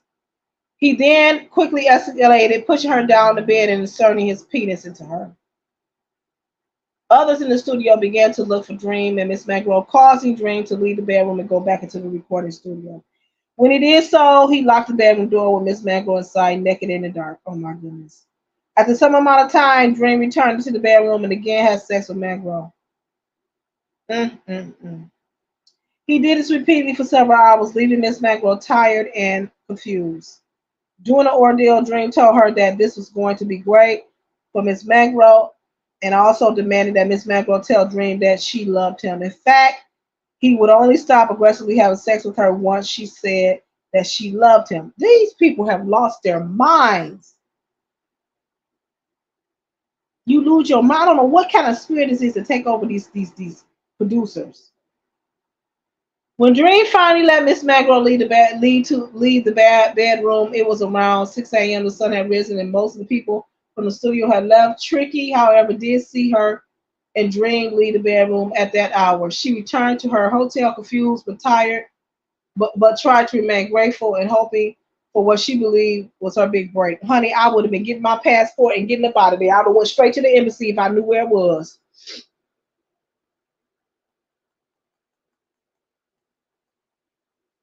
He then quickly escalated, pushing her down the bed and inserting his penis into her. Others in the studio began to look for Dream and Miss Mangrove, causing Dream to leave the bedroom and go back into the recording studio. When he did so, he locked the bedroom door with Miss Mangrove inside, naked in the dark. Oh my goodness. After some amount of time, Dream returned to the bedroom and again had sex with Mangrove. Mm. He did this repeatedly for several hours, leaving Miss Mangrove tired and confused. During the ordeal, Dream told her that this was going to be great for Miss Mangroe and also demanded that Miss Mangroe tell Dream that she loved him. In fact, he would only stop aggressively having sex with her once she said that she loved him. These people have lost their minds. You lose your mind. I don't know what kind of spirit is this to take over these producers. When Dream finally let Miss Magro leave the bedroom, it was around 6 a.m. The sun had risen and most of the people from the studio had left. Tricky, however, did see her and Dream leave the bedroom at that hour. She returned to her hotel confused but tired, but tried to remain grateful and hoping for what she believed was her big break. Honey, I would have been getting my passport and getting up out of there. I would have went straight to the embassy if I knew where it was.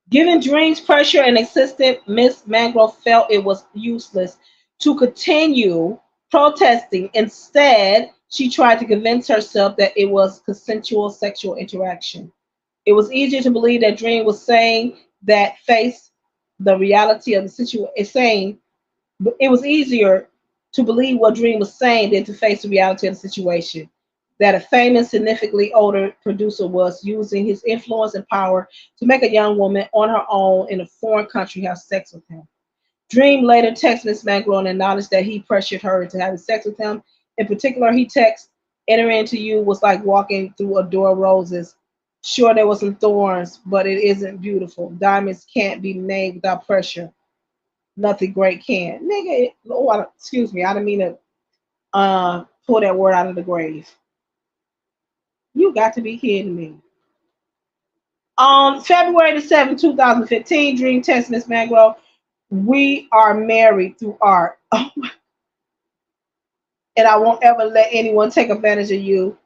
Given Dream's pressure and insistence, Miss Mangrove felt it was useless to continue protesting. Instead, she tried to convince herself that it was consensual sexual interaction. It was easier to believe that Dream was saying that face the reality of the situation. It was easier to believe what Dream was saying than to face the reality of the situation. That a famous, significantly older producer was using his influence and power to make a young woman on her own in a foreign country have sex with him. Dream later texted Miss Mangroe and acknowledged that he pressured her into having sex with him. In particular, he texted, "Entering into you was like walking through a door of roses. Sure, there was some thorns, but it isn't beautiful. Diamonds can't be made without pressure. Nothing great can." Nigga, oh, excuse me, I didn't mean to pull that word out of the grave. You got to be kidding me. On February the 7th, 2015, Dream text Miss Mangrove, "We are married through art, and I won't ever let anyone take advantage of you,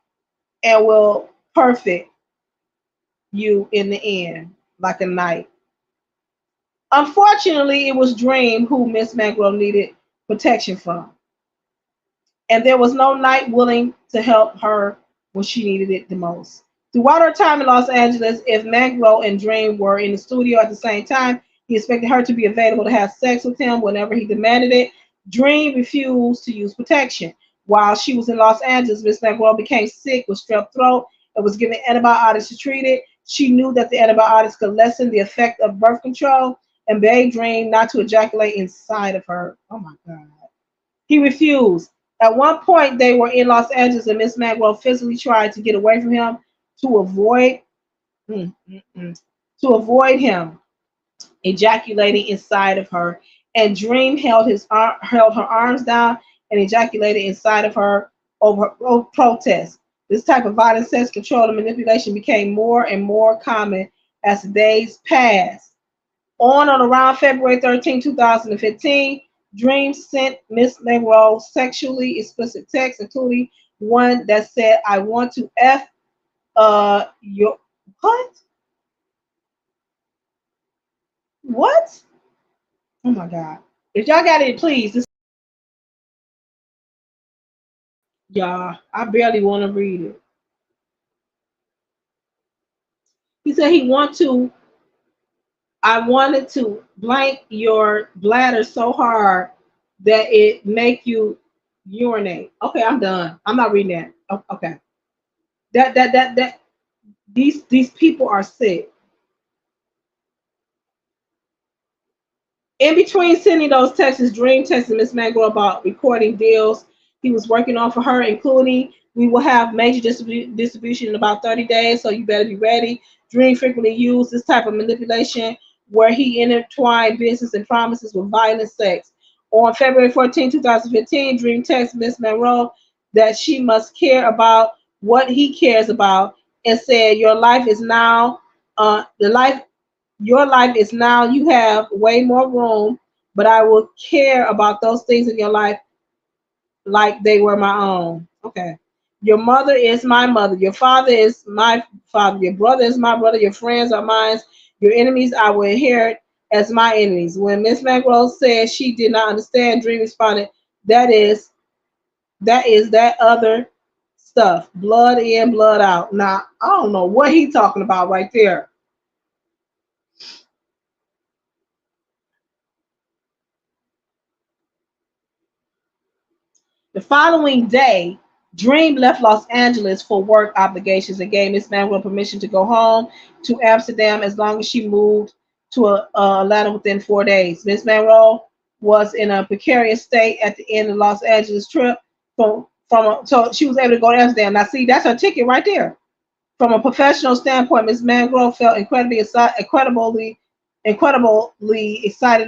and will perfect you in the end like a knight." Unfortunately, it was Dream who Miss Mangrove needed protection from, and there was no knight willing to help her when she needed it the most. Throughout her time in Los Angeles, if Mangroe and Dream were in the studio at the same time, he expected her to be available to have sex with him whenever he demanded it. Dream refused to use protection. While she was in Los Angeles, Miss Mangroe became sick with strep throat and was given antibiotics to treat it. She knew that the antibiotics could lessen the effect of birth control and begged Dream not to ejaculate inside of her. Oh my God. He refused. At one point, they were in Los Angeles, and Miss Magwell physically tried to get away from him to avoid mm, mm, mm, to avoid him ejaculating inside of her. And Dream held her arms down and ejaculated inside of her over protest. This type of violent sex control and manipulation became more and more common as the days passed. On around February 13, 2015, Dream sent Miss Monroe sexually explicit texts, including one that said, "I want to F your what? What? Oh my God. If y'all got it, please. Y'all, I barely want to read it." He said he want to, "I wanted to blank your bladder so hard that it make you urinate." Okay, I'm done. I'm not reading that. Okay. That these people are sick. In between sending those texts, Dream texted Miss Mango about recording deals he was working on for her, including, "We will have major distribution in about 30 days, so you better be ready." Dream frequently used this type of manipulation where he intertwined business and promises with violent sex. On February 14, 2015, Dream texted Miss Monroe that she must care about what he cares about and said, the life your life is now, you have way more room, but I will care about those things in your life like they were my own." Okay. "Your mother is my mother. Your father is my father. Your brother is my brother. Your friends are mine. Your enemies I will inherit as my enemies." When Miss Mangrove said she did not understand, Dream responded, "That is, that other stuff. Blood in, blood out." Now, I don't know what he talking about right there. The following day, Dream left Los Angeles for work obligations and gave Miss Manuel permission to go home to Amsterdam as long as she moved to Atlanta within 4 days. Miss Manuel was in a precarious state at the end of the Los Angeles trip, so she was able to go to Amsterdam. Now, see, that's her ticket right there. From a professional standpoint, Ms. Mangrove felt incredibly excited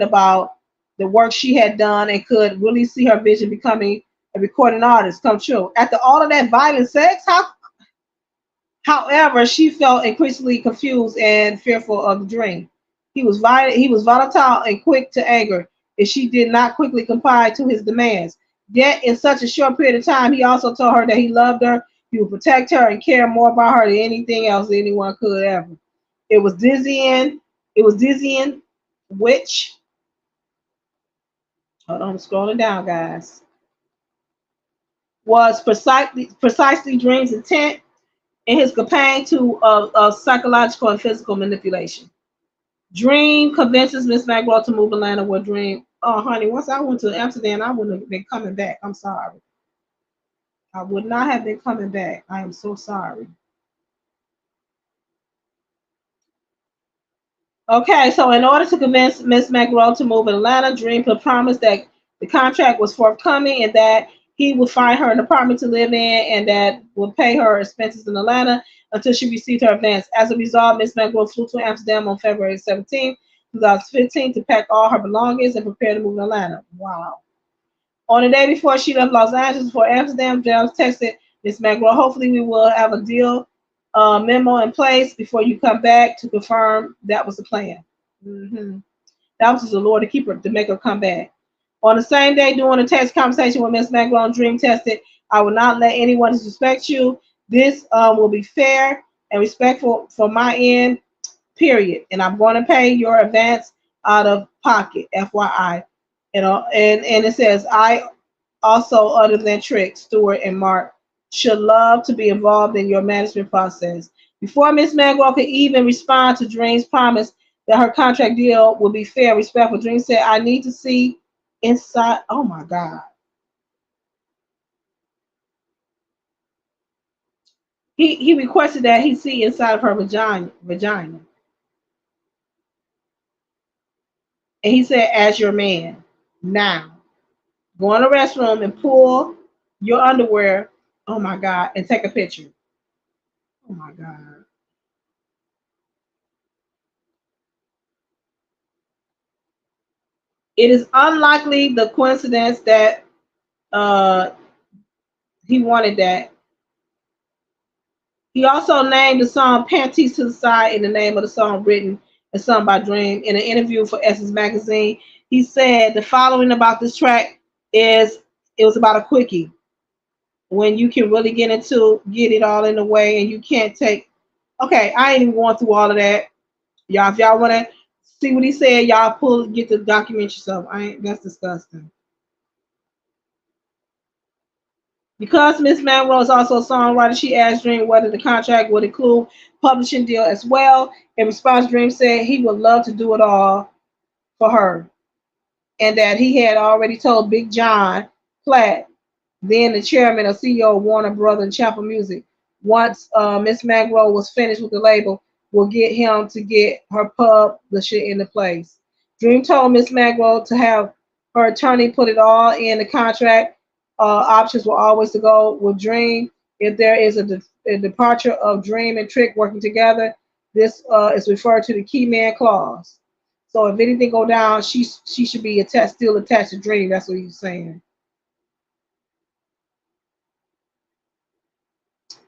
about the work she had done and could really see her vision becoming a recording artist come true. After all of that violent sex, however, she felt increasingly confused and fearful of the dream. He was volatile and quick to anger if she did not quickly comply to his demands. Yet, in such a short period of time, he also told her that he loved her, he would protect her, and care more about her than anything else anyone could ever. It was dizzying. It was dizzying, which, hold on, I'm scrolling down, guys, was precisely Dream's intent in his campaign of psychological and physical manipulation. Dream convinces Miss Magwell to move Atlanta where Dream. Oh, honey, once I went to Amsterdam, I wouldn't have been coming back. I'm sorry. I would not have been coming back. I am so sorry. Okay, so in order to convince Miss Magwell to move to Atlanta, Dream could promise that the contract was forthcoming and that he would find her an apartment to live in and that would pay her expenses in Atlanta until she received her advance. As a result, Miss Magwell flew to Amsterdam on February 17, 2015 to pack all her belongings and prepare to move to Atlanta. Wow. On the day before she left Los Angeles for Amsterdam, James texted Miss Magwell, hopefully we will have a deal memo in place before you come back to confirm that was the plan. Hmm. That was just the Lord to keep her, to make her come back. On the same day, during a text conversation with Miss Magwell, Dream tested, I will not let anyone disrespect you. This will be fair and respectful from my end, period. And I'm going to pay your advance out of pocket, FYI. And it says, I also, other than Trick, Stewart, and Mark, should love to be involved in your management process. Before Miss Magwell could even respond to Dream's promise that her contract deal would be fair and respectful, Dream said, I need to see inside. Oh my God. He requested that he see inside of her vagina. And he said, as your man, now go in the restroom and pull your underwear. Oh my God. And take a picture. Oh my God. It is unlikely the coincidence that uh, he wanted that. He also named the song Panties to the Side in the name of the song written and sung by Dream. In an interview for Essence Magazine, he said the following about this track is it was about a quickie. When you can really get it all in the way and you can't take. Okay, I ain't even going through all of that. Y'all, if y'all want to see what he said, y'all get the document yourself. I ain't, that's disgusting. Because Miss Monroe is also a songwriter, she asked Dream whether the contract would include publishing deal as well. In response, Dream said he would love to do it all for her, and that he had already told Big John Platt, then the chairman or CEO of Warner Brothers and Chapel Music, once Miss Monroe was finished with the label, will get him to get her pub the shit into place. Dream told Miss Monroe to have her attorney put it all in the contract. Options were always to go with Dream. If there is a departure of Dream and Trick working together, this is referred to the key man clause. So if anything go down, she should be still attached to Dream. That's what he's saying.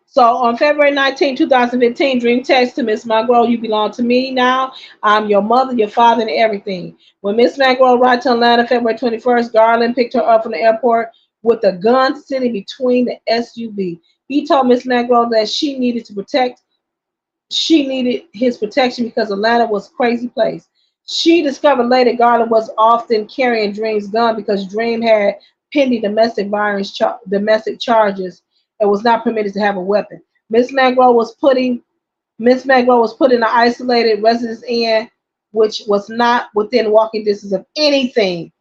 So on February 19, 2015, Dream text to Miss Monroe, you belong to me now. I'm your mother, your father, and everything. When Miss Monroe arrived to Atlanta February 21st, Garland picked her up from the airport with a gun sitting between the SUV. He told Miss Monroe that she needed his protection because Atlanta was a crazy place. She discovered later Garland was often carrying Dream's gun because Dream had pending domestic charges and was not permitted to have a weapon. Miss Magro was put in an isolated residence inn, which was not within walking distance of anything.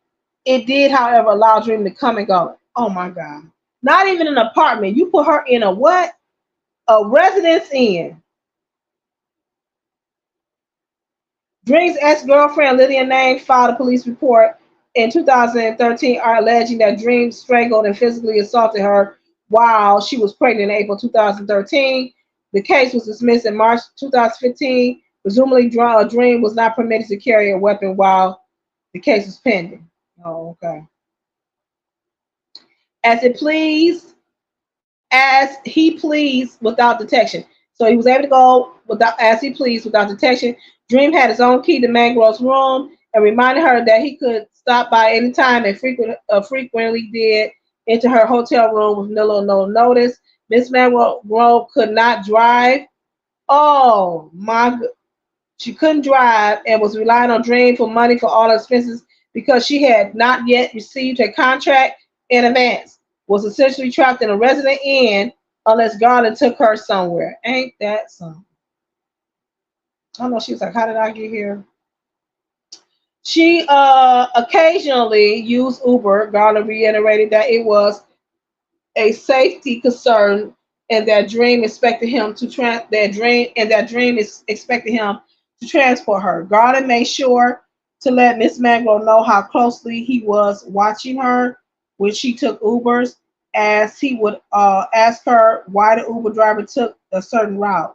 It did, however, allow Dream to come and go. Oh my God! Not even an apartment. You put her in a what? A residence inn. Dream's ex-girlfriend Lydia Name filed a police report in 2013 alleging that Dream strangled and physically assaulted her while she was pregnant in April 2013. The case was dismissed in March 2015. Presumably, Dream was not permitted to carry a weapon while the case was pending. Oh, okay. As it pleased, as he pleased without detection. So he was able to go without as he pleased without detection. Dream had his own key to Mangrove's room and reminded her that he could stop by any time and frequently did into her hotel room with little or no notice. Miss Mangrove could not drive. Oh my! She couldn't drive and was relying on Dream for money for all expenses because she had not yet received her contract in advance. Was essentially trapped in a resident inn unless Garland took her somewhere. Ain't that something? I don't know. She was like, "How did I get here?" She occasionally used Uber. Garland reiterated that it was a safety concern and that Dream expected him to that Dream is expecting him to transport her. Garland made sure to let Miss Mangroe know how closely he was watching her when she took Ubers, as he would ask her why the Uber driver took a certain route,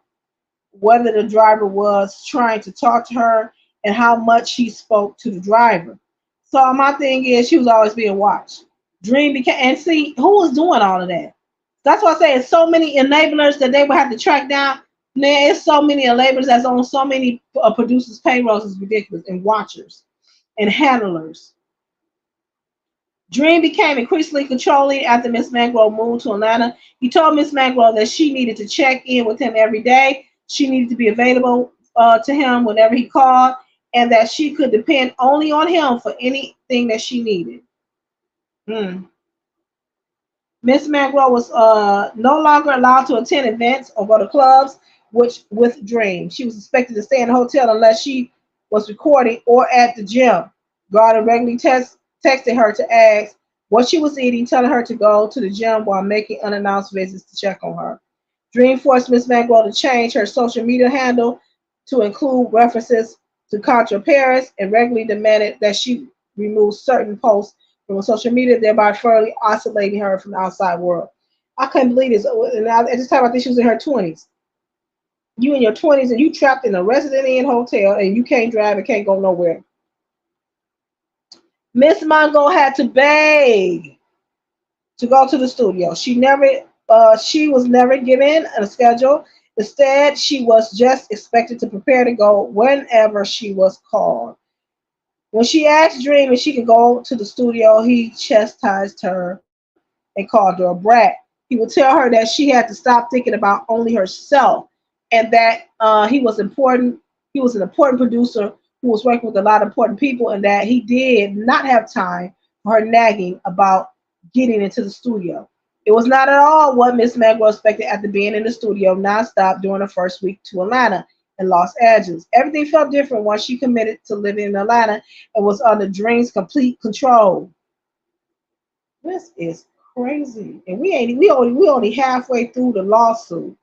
whether the driver was trying to talk to her, and how much he spoke to the driver. So my thing is, she was always being watched. Dream became, and see who was doing all of that. That's why I say it's so many enablers that they would have to track down. Man, it's so many enablers that's on so many producers' payrolls is ridiculous, and watchers and handlers. Dream became increasingly controlling after Miss Mangrove moved to Atlanta. He told Miss Mangrove that she needed to check in with him every day. She needed to be available to him whenever he called, and that she could depend only on him for anything that she needed. Mm. Miss Mangrove was no longer allowed to attend events or go to clubs, which with Dream. She was expected to stay in a hotel unless she was recording or at the gym. Gardner regularly texted her to ask what she was eating, telling her to go to the gym while making unannounced visits to check on her. Dream forced Miss Mangrove to change her social media handle to include references to Contra Paris and regularly demanded that she remove certain posts from social media, thereby further isolating her from the outside world. I couldn't believe this. And at this time, I think she was in her 20s. You in your 20s and you trapped in a resident inn hotel and you can't drive and can't go nowhere. Miss Mongo had to beg to go to the studio. She was never given a schedule. Instead, she was just expected to prepare to go whenever she was called. When she asked Dream if she could go to the studio, he chastised her and called her a brat. He would tell her that she had to stop thinking about only herself and that he was important. He was an important producer who was working with a lot of important people, and that he did not have time for her nagging about getting into the studio. It was not at all what Miss Magwell expected after being in the studio nonstop during the first week to Atlanta and Los Angeles. Everything felt different once she committed to living in Atlanta and was under Dream's complete control. This is crazy, and we only halfway through the lawsuit.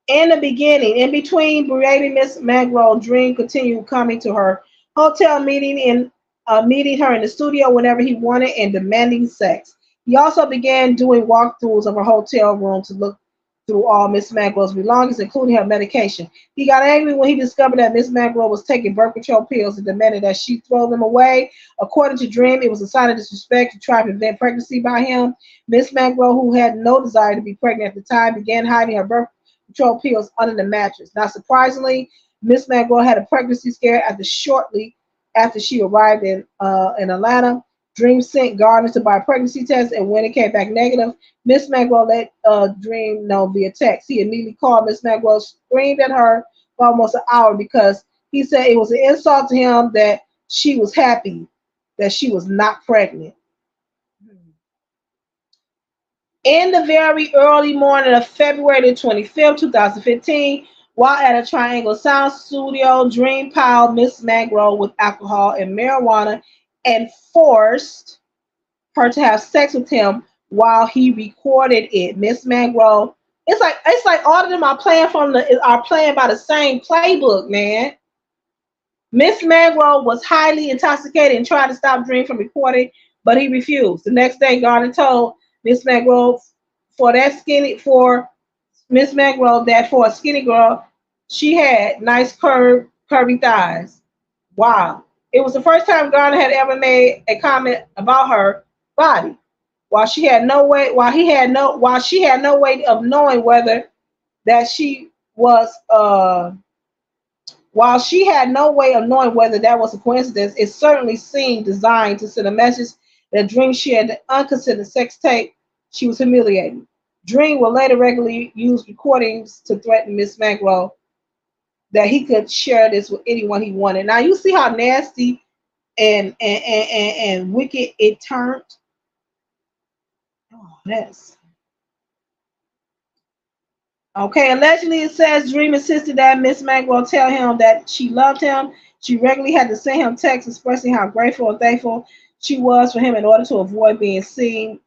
In the beginning, in between berating Miss Mangrove, Dream continued coming to her hotel meeting her in the studio whenever he wanted and demanding sex. He also began doing walkthroughs of her hotel room to look through all Miss Mangrove's belongings, including her medication. He got angry when he discovered that Miss Mangrove was taking birth control pills and demanded that she throw them away. According to Dream, it was a sign of disrespect to try to prevent pregnancy by him. Miss Mangrove, who had no desire to be pregnant at the time, began hiding her birth control pills under the mattress. Not surprisingly, Miss Mangrove had a pregnancy scare shortly after she arrived in Atlanta. Dream sent Gardner to buy a pregnancy test, and when it came back negative, Miss Mangrove let Dream know via text. He immediately called Miss Mangrove, screamed at her for almost an hour because he said it was an insult to him that she was happy that she was not pregnant. In the very early morning of February the 25th, 2015, while at a Triangle Sound studio, Dream piled Miss Mangrove with alcohol and marijuana and forced her to have sex with him while he recorded it. Miss Mangrove, it's like all of them are playing by the same playbook, man. Miss Mangrove was highly intoxicated and tried to stop Dream from recording, but he refused. The next day, Garner told Miss Mangrove for Miss Mangroe that for a skinny girl, she had nice curvy thighs. Wow. It was the first time Garner had ever made a comment about her body. While she had no way of knowing whether that she was while she had no way of knowing whether that was a coincidence, it certainly seemed designed to send a message that Dream shared the unconsidered sex tape she was humiliating. Dream would later regularly use recordings to threaten Miss Mangroe that he could share this with anyone he wanted. Now you see how nasty and wicked it turned. Oh, that's okay. Allegedly, it says Dream insisted that Miss Mangroe tell him that she loved him. She regularly had to send him texts expressing how grateful and thankful she was for him in order to avoid being seen,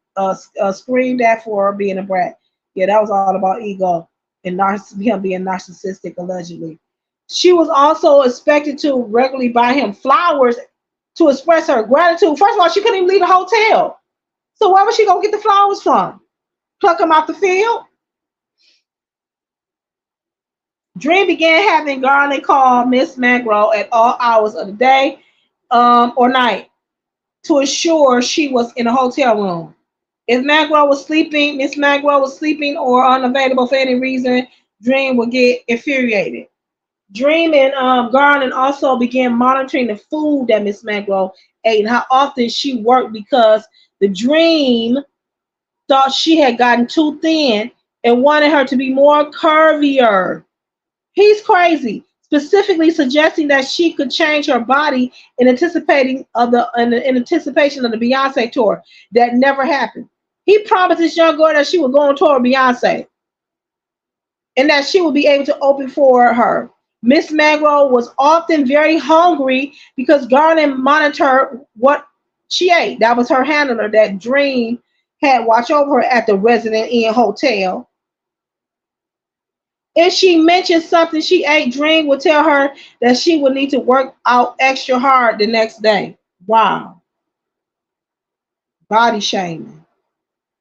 screamed at for being a brat. Yeah, that was all about ego and him being narcissistic, allegedly. She was also expected to regularly buy him flowers to express her gratitude. First of all, she couldn't even leave the hotel. So where was she gonna get the flowers from? Pluck them out the field? Dream began having Garland call Miss Mangroe at all hours of the day or night to assure she was in a hotel room. If Miss Mangroe was sleeping or unavailable for any reason, Dream would get infuriated. Dream and Garland also began monitoring the food that Miss Mangroe ate and how often she worked because the Dream thought she had gotten too thin and wanted her to be more curvier. He's crazy, specifically suggesting that she could change her body in anticipation of the Beyonce tour. That never happened. He promised this young girl that she would go on tour with Beyonce and that she would be able to open for her. Miss Mangroe was often very hungry because Garland monitored what she ate. That was her handler that Dream had watch over her at the Resident Inn Hotel. If she mentioned something she ate, Dream would tell her that she would need to work out extra hard the next day. Wow, body shaming.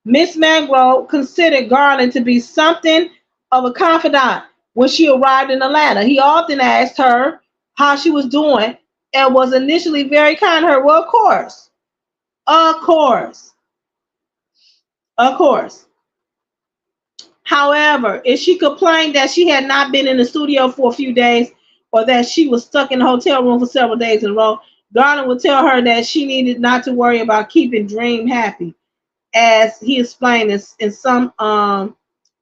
Miss Mangrove considered Garland to be something of a confidant when she arrived in Atlanta. He often asked her how she was doing and was initially very kind to her. Well, of course, of course. However, if she complained that she had not been in the studio for a few days or that she was stuck in the hotel room for several days in a row, Garland would tell her that she needed not to worry about keeping Dream happy, as he explained in some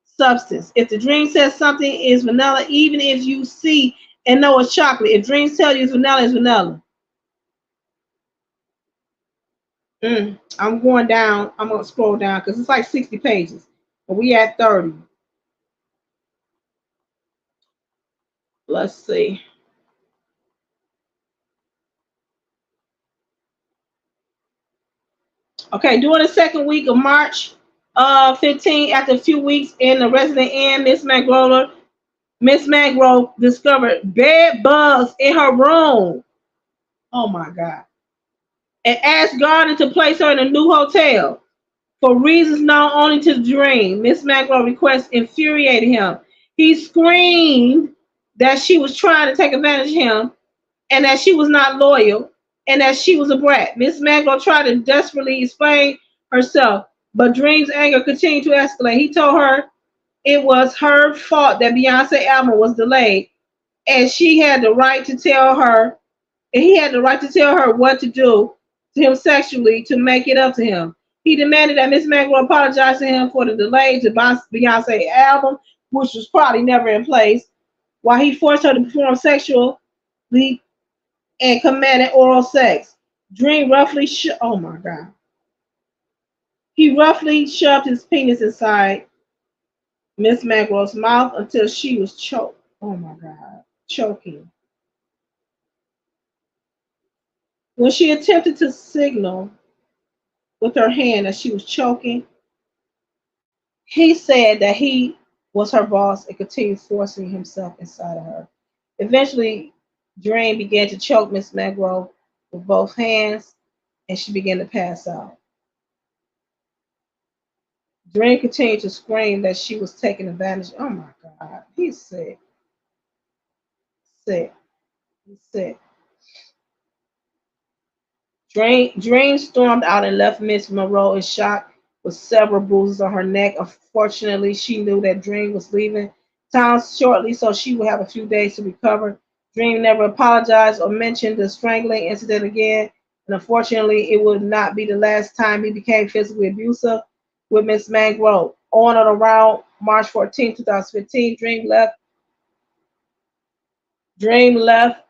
substance. If the Dream says something is vanilla, even if you see and know it's chocolate, if Dreams tell you it's vanilla, it's vanilla. I'm going down. I'm going to scroll down because it's like 60 pages. But we at 30. Let's see. Okay, during the second week of March 15, after a few weeks in the Resident Inn, Miss Mangrove discovered bed bugs in her room. Oh my God. And asked Gardner to place her in a new hotel. For reasons known only to Dream, Miss Mangrove request infuriated him. He screamed that she was trying to take advantage of him and that she was not loyal and that she was a brat. Miss Mango tried to desperately explain herself, but Dream's anger continued to escalate. He told her it was her fault that Beyonce album was delayed, and she had the right to tell her, and he had the right to tell her what to do to him sexually to make it up to him. He demanded that Miss Mango apologize to him for the delay to Beyonce album, which was probably never in place, while he forced her to perform sexually and commanded oral sex. Dream oh my God. He roughly shoved his penis inside Miss Mangrove's mouth until she was choked. Oh my God. Choking. When she attempted to signal with her hand that she was choking, he said that he was her boss and continued forcing himself inside of her. Eventually, Dream began to choke Miss Mangrove with both hands and she began to pass out. Dream continued to scream that she was taken advantage. Oh my God, he's sick, sick, he's sick. Dream stormed out and left Miss Monroe in shock with several bruises on her neck. Unfortunately, she knew that Dream was leaving town shortly, so she would have a few days to recover. Dream never apologized or mentioned the strangling incident again, and unfortunately, it would not be the last time he became physically abusive with Miss Mangrove. On or around March 14, 2015, Dream left. Dream left.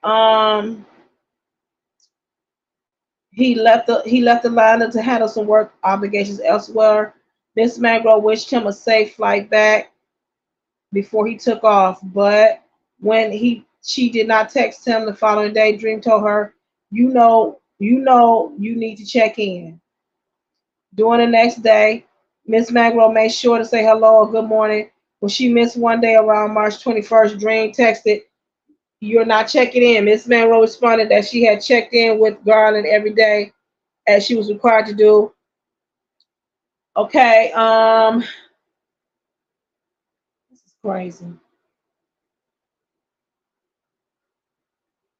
He left Atlanta to handle some work obligations elsewhere. Miss Mangrove wished him a safe flight back before he took off, but when he she did not text him the following day, Dream told her, you need to check in. During the next day, Miss Mangrove made sure to say hello or good morning. When she missed one day around March 21st, Dream texted, "You're not checking in." Miss Mangrove responded that she had checked in with Garland every day as she was required to do. Okay, this is crazy.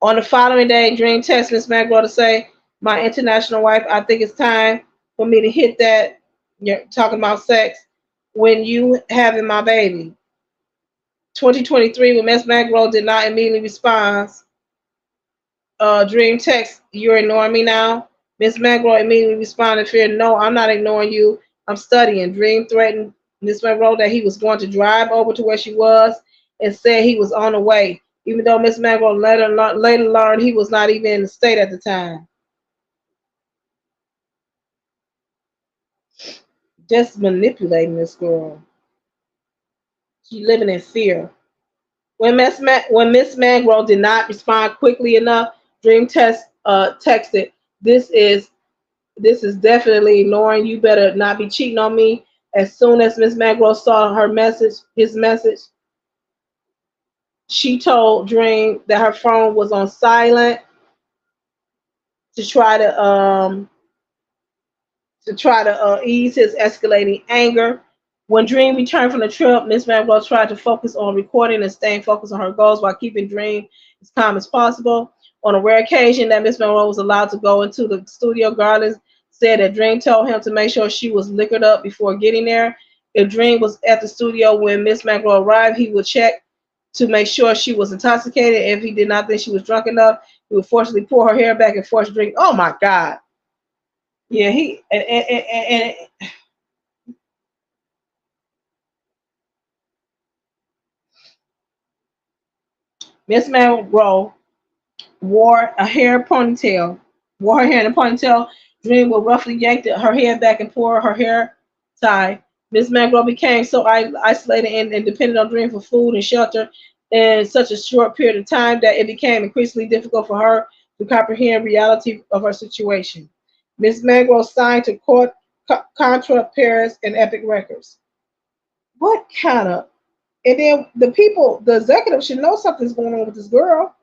On the following day, Dream texted Miss Magro to say, "My international wife, I think it's time for me to hit that." You're talking about sex when you having my baby. 2023, when Miss Magro did not immediately respond, Dream text, "You're ignoring me now." Miss Magro immediately responded, "Fear, no, I'm not ignoring you. I'm studying." Dream threatened Miss Magro that he was going to drive over to where she was and said he was on the way, even though Miss Magro later learned he was not even in the state at the time. Just manipulating this girl. She living in fear. When Miss Magro did not respond quickly enough, Dream texted, "This is This is definitely ignoring. You better not be cheating on me." As soon as Miss Magro saw his message, she told Dream that her phone was on silent to try to ease his escalating anger. When Dream returned from the trip, Miss Magro tried to focus on recording and staying focused on her goals while keeping Dream as calm as possible. On a rare occasion that Miss Monroe was allowed to go into the studio, Garland said that Dream told him to make sure she was liquored up before getting there. If Dream was at the studio when Miss Monroe arrived, he would check to make sure she was intoxicated. If he did not think she was drunk enough, he would forcibly pull her hair back and force Dream. Oh my God. Yeah, he and Miss Monroe wore a hair ponytail, wore her hair in a ponytail. Dream would roughly yank her hair back and pull her hair tie. Miss Mangrove became so isolated and dependent on Dream for food and shelter in such a short period of time that it became increasingly difficult for her to comprehend reality of her situation. Miss Mangrove signed to court Contra Paris and Epic Records. What kind of? And then the executives should know something's going on with this girl.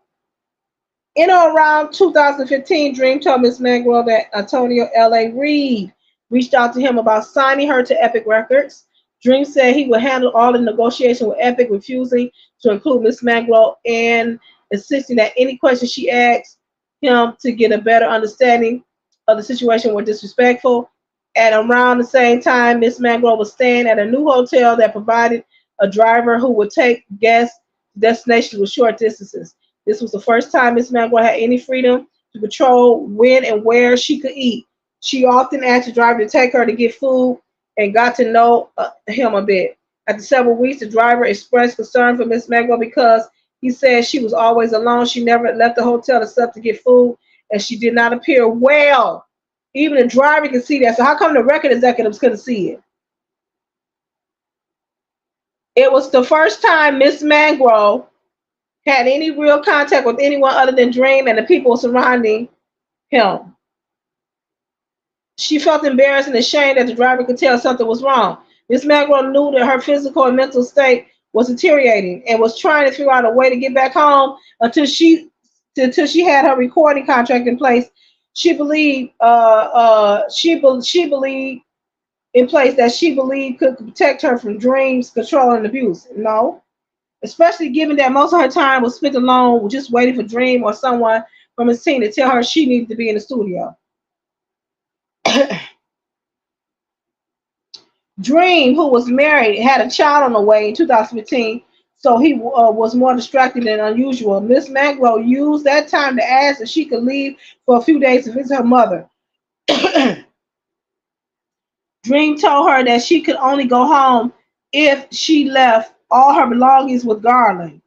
In or around 2015, Dream told Miss Mangrove that Antonio L.A. Reid reached out to him about signing her to Epic Records. Dream said he would handle all the negotiation with Epic, refusing to include Miss Mangrove and insisting that any questions she asked him to get a better understanding of the situation were disrespectful. At around the same time, Miss Mangrove was staying at a new hotel that provided a driver who would take guests to destinations with short distances. This was the first time Miss Mangrove had any freedom to control when and where she could eat. She often asked the driver to take her to get food and got to know him a bit. After several weeks, the driver expressed concern for Miss Mangrove because he said she was always alone. She never left the hotel except to get food, and she did not appear well. Even the driver could see that. So how come the record executives couldn't see it? It was the first time Miss Mangrove had any real contact with anyone other than Dream and the people surrounding him. She felt embarrassed and ashamed that the driver could tell something was wrong. Miss Magro knew that her physical and mental state was deteriorating and was trying to figure out a way to get back home until she had her recording contract in place. She believed in place that she believed could protect her from Dream's control and abuse. No, especially given that most of her time was spent alone, just waiting for Dream or someone from his team to tell her she needed to be in the studio. Dream, who was married, had a child on the way in 2015, so he was more distracted than unusual. Miss Mangroe used that time to ask if she could leave for a few days to visit her mother. Dream told her that she could only go home if she left all her belongings with Garland.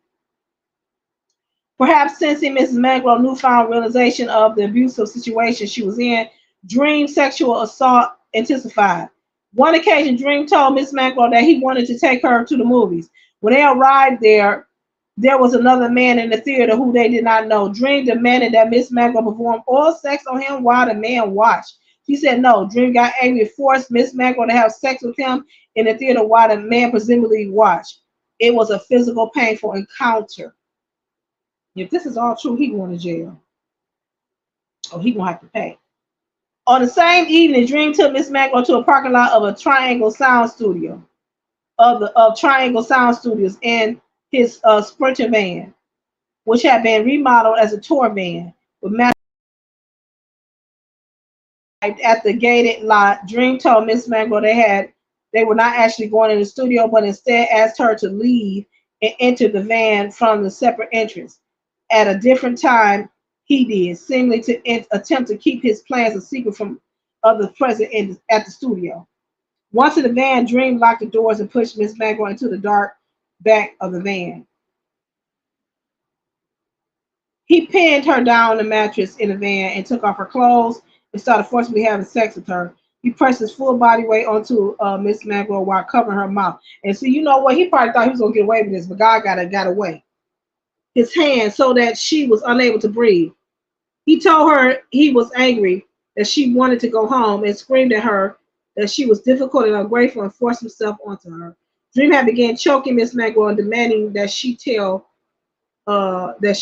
Perhaps sensing Mrs. Mangrove's newfound realization of the abusive situation she was in, Dream's sexual assault intensified. One occasion, Dream told Miss Mangrove that he wanted to take her to the movies. When they arrived there, there was another man in the theater who they did not know. Dream demanded that Miss Mangrove perform oral sex on him while the man watched. She said no. Dream got angry and forced Miss Mangrove to have sex with him in the theater while the man presumably watched. It was a physical, painful encounter. If this is all true, he going to jail. Oh, he gonna have to pay. On the same evening, Dream took Miss Mangroe to a parking lot of a Triangle Sound Studio, of Triangle Sound Studios, in his Sprinter van, which had been remodeled as a tour van. With at the gated lot, Dream told Miss Mangroe they were not actually going in the studio, but instead asked her to leave and enter the van from the separate entrance. At a different time, he did, seemingly to attempt to keep his plans a secret from others present at the studio. Once in the van, Dream locked the doors and pushed Miss Mangroe into the dark back of the van. He pinned her down on the mattress in the van and took off her clothes and started forcibly having sex with her. He pressed his full body weight onto Miss Mangroe while covering her mouth. And see, you know what? He probably thought he was gonna get away with this, but God got away. His hand so that she was unable to breathe. He told her he was angry, that she wanted to go home, and screamed at her that she was difficult and ungrateful, and forced himself onto her. Dream had began choking Miss Mangroe and demanding that she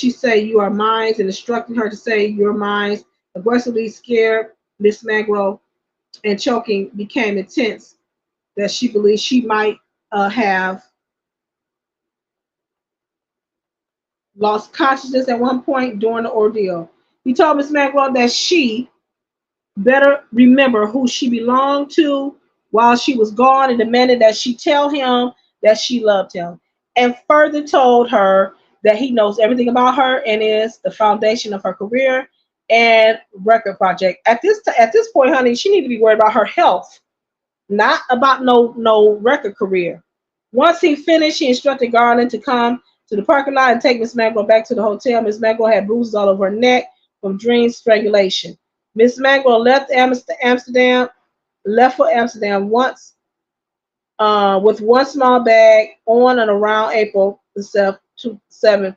say you are mine, and instructing her to say you're mine. Aggressively scared, Miss Mangroe and choking became intense, that she believed she might have lost consciousness at one point during the ordeal. He told Miss Mangroe that she better remember who she belonged to while she was gone, and demanded that she tell him that she loved him. And further told her that he knows everything about her and is the foundation of her career and record project. At this point, honey, she need to be worried about her health, not about no record career. Once he finished, he instructed Garland to come to the parking lot and take Miss Mangroe back to the hotel. Miss Mangroe had bruises all over her neck from Dream's strangulation. Miss Mangroe left for Amsterdam once with one small bag on and around April the 7th,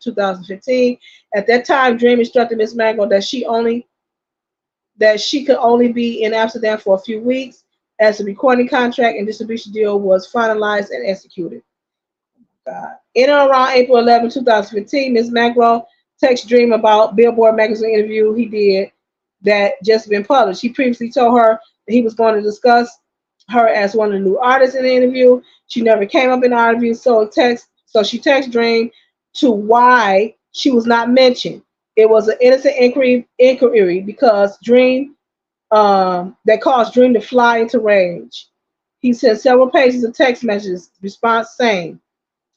2015. At that time, Dream instructed Miss Mangroe that she could only be in Amsterdam for a few weeks as the recording contract and distribution deal was finalized and executed. God. In and around April 11, 2015, Ms. Mangroe texted Dream about Billboard magazine interview he did that just been published. He previously told her that he was going to discuss her as one of the new artists in the interview. She never came up in the interview, so she texted Dream to why she was not mentioned. It was an innocent inquiry because Dream that caused Dream to fly into rage. He sent several pages of text messages, response saying,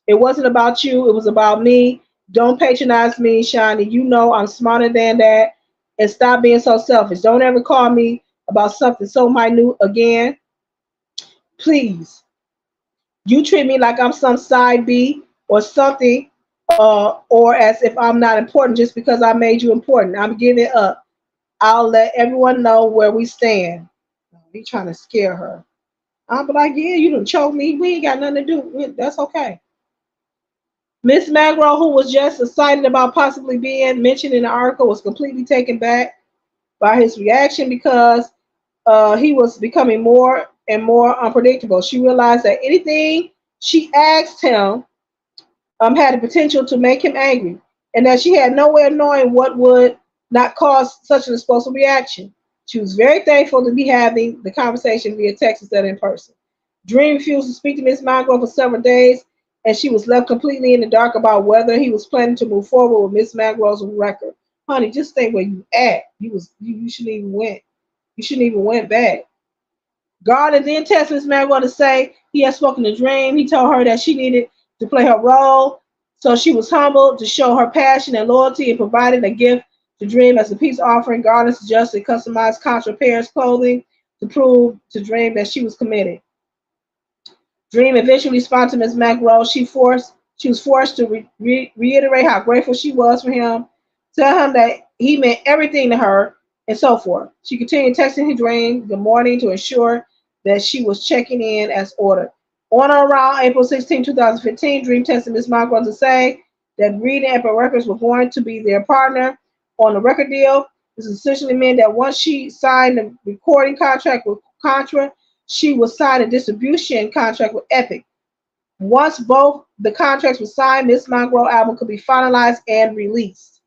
"It wasn't about you, it was about me. Don't patronize me, Shiny. You know I'm smarter than that. And stop being so selfish. Don't ever call me about something so minute again. Please. You treat me like I'm some side B or something, or as if I'm not important just because I made you important. I'm giving it up. I'll let everyone know where we stand." He trying to scare her. I'll be like, yeah, you done choke me. We ain't got nothing to do with. That's okay. Miss Mangroe, who was just excited about possibly being mentioned in the article, was completely taken back by his reaction because he was becoming more and more unpredictable. She realized that anything she asked him had the potential to make him angry, and that she had no way of knowing what would not cause such an explosive reaction. She was very thankful to be having the conversation via text instead of in person. Dream refused to speak to Miss Mangroe for several days, and she was left completely in the dark about whether he was planning to move forward with Miss Mangrove's record. Honey, just stay where you at. You shouldn't even went. You shouldn't even went back. God then texted Miss Mangroe to say he had spoken to Dream. He told her that she needed to play her role, so she was humbled to show her passion and loyalty and provided a gift to Dream as a peace offering. Garland suggested customized Contra Paris clothing to prove to Dream that she was committed. Dream eventually responded to Ms. McRose. She was forced to reiterate how grateful she was for him, tell him that he meant everything to her, and so forth. She continued texting Dream good morning to ensure that she was checking in as ordered. On or around April 16, 2015, Dream texted Ms. McRose to say that Reed and Epic Records were going to be their partner on the record deal. This essentially meant that once she signed the recording contract with Contra, she would sign a distribution contract with Epic. Once both the contracts were signed, Miss Monroe album could be finalized and released.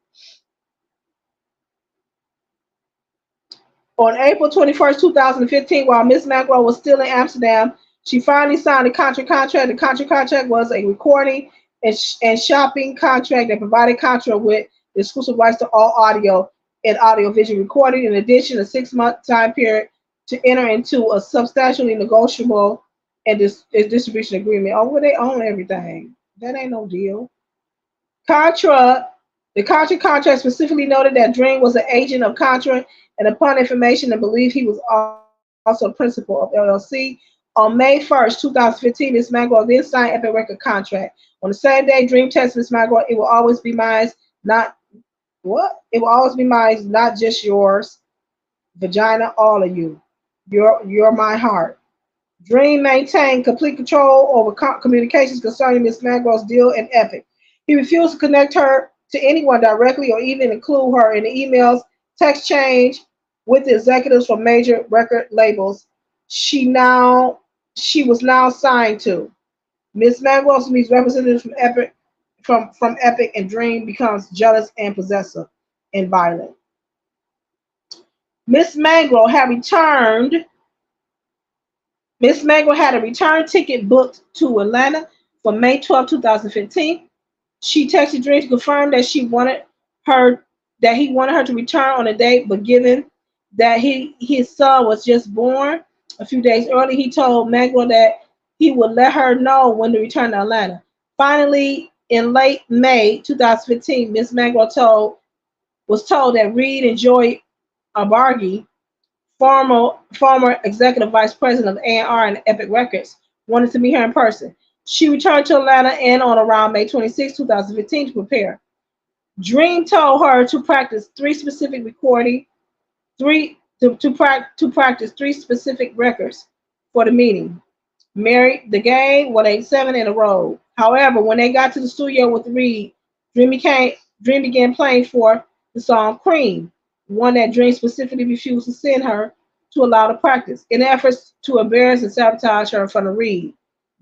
On April 21st, 2015, while Miss Monroe was still in Amsterdam, she finally signed a contract. The contract was a recording and shopping contract that provided Contra with exclusive rights to all audio and audio-visual recording. In addition, a 6-month time period to enter into a substantially negotiable and distribution agreement. Oh, well, they own everything. That ain't no deal. Contra, the Contra contract specifically noted that Dream was an agent of Contra, and upon information and belief, he was also a principal of LLC. On May 1st, 2015, Ms. Mango then signed Epic Record contract. On the same day, Dream texted Ms. Mango, "It will always be mine, not what? It will always be mine, not just yours. Vagina, all of you. You're my heart." Dream maintained complete control over communications concerning Ms. Mangrove's deal and Epic. He refused to connect her to anyone directly or even include her in the emails, text change with the executives from major record labels she was now signed to. Ms. Mangrove meets representatives from Epic, and Dream becomes jealous and possessive and violent. Miss Mangrove had returned Miss Mango had a return ticket booked to Atlanta for May 12, 2015. She texted Dream to confirm her that he wanted her to return on a date, but given that his son was just born a few days early, he told Mango that he would let her know when to return to Atlanta. Finally, in late May 2015, Miss Mango was told that Reed and Joy Abargi, former executive vice president of A&R and Epic Records, wanted to meet her in person. She returned to Atlanta and on around May 26, 2015 to prepare. Dream told her to practice to practice three specific records for the meeting. Married the Game, 187 in a row. However, when they got to the studio with Reed, Dream began playing for the song Cream, one that Dream specifically refused to send her to allow to practice, in efforts to embarrass and sabotage her in front of Reed.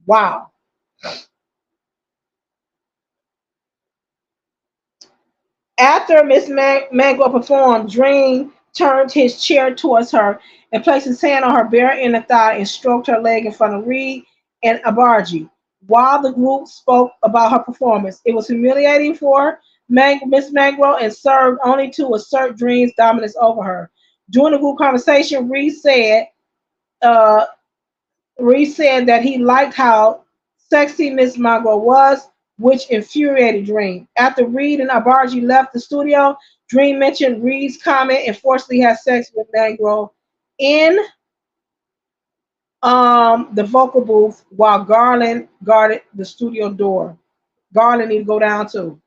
Wow. After Miss Mango performed, Dream turned his chair towards her and placed his hand on her bare inner thigh and stroked her leg in front of Reed and Abarji. While the group spoke about her performance, it was humiliating for Miss Mango and served only to assert Dream's dominance over her. During the group conversation, uh, Reed said that he liked how sexy Miss Margot was, which infuriated Dream. After Reed and Abarji left the studio, Dream mentioned Reed's comment and forcibly had sex with Mangrove in the vocal booth while Garland guarded the studio door. Garland need to go down too.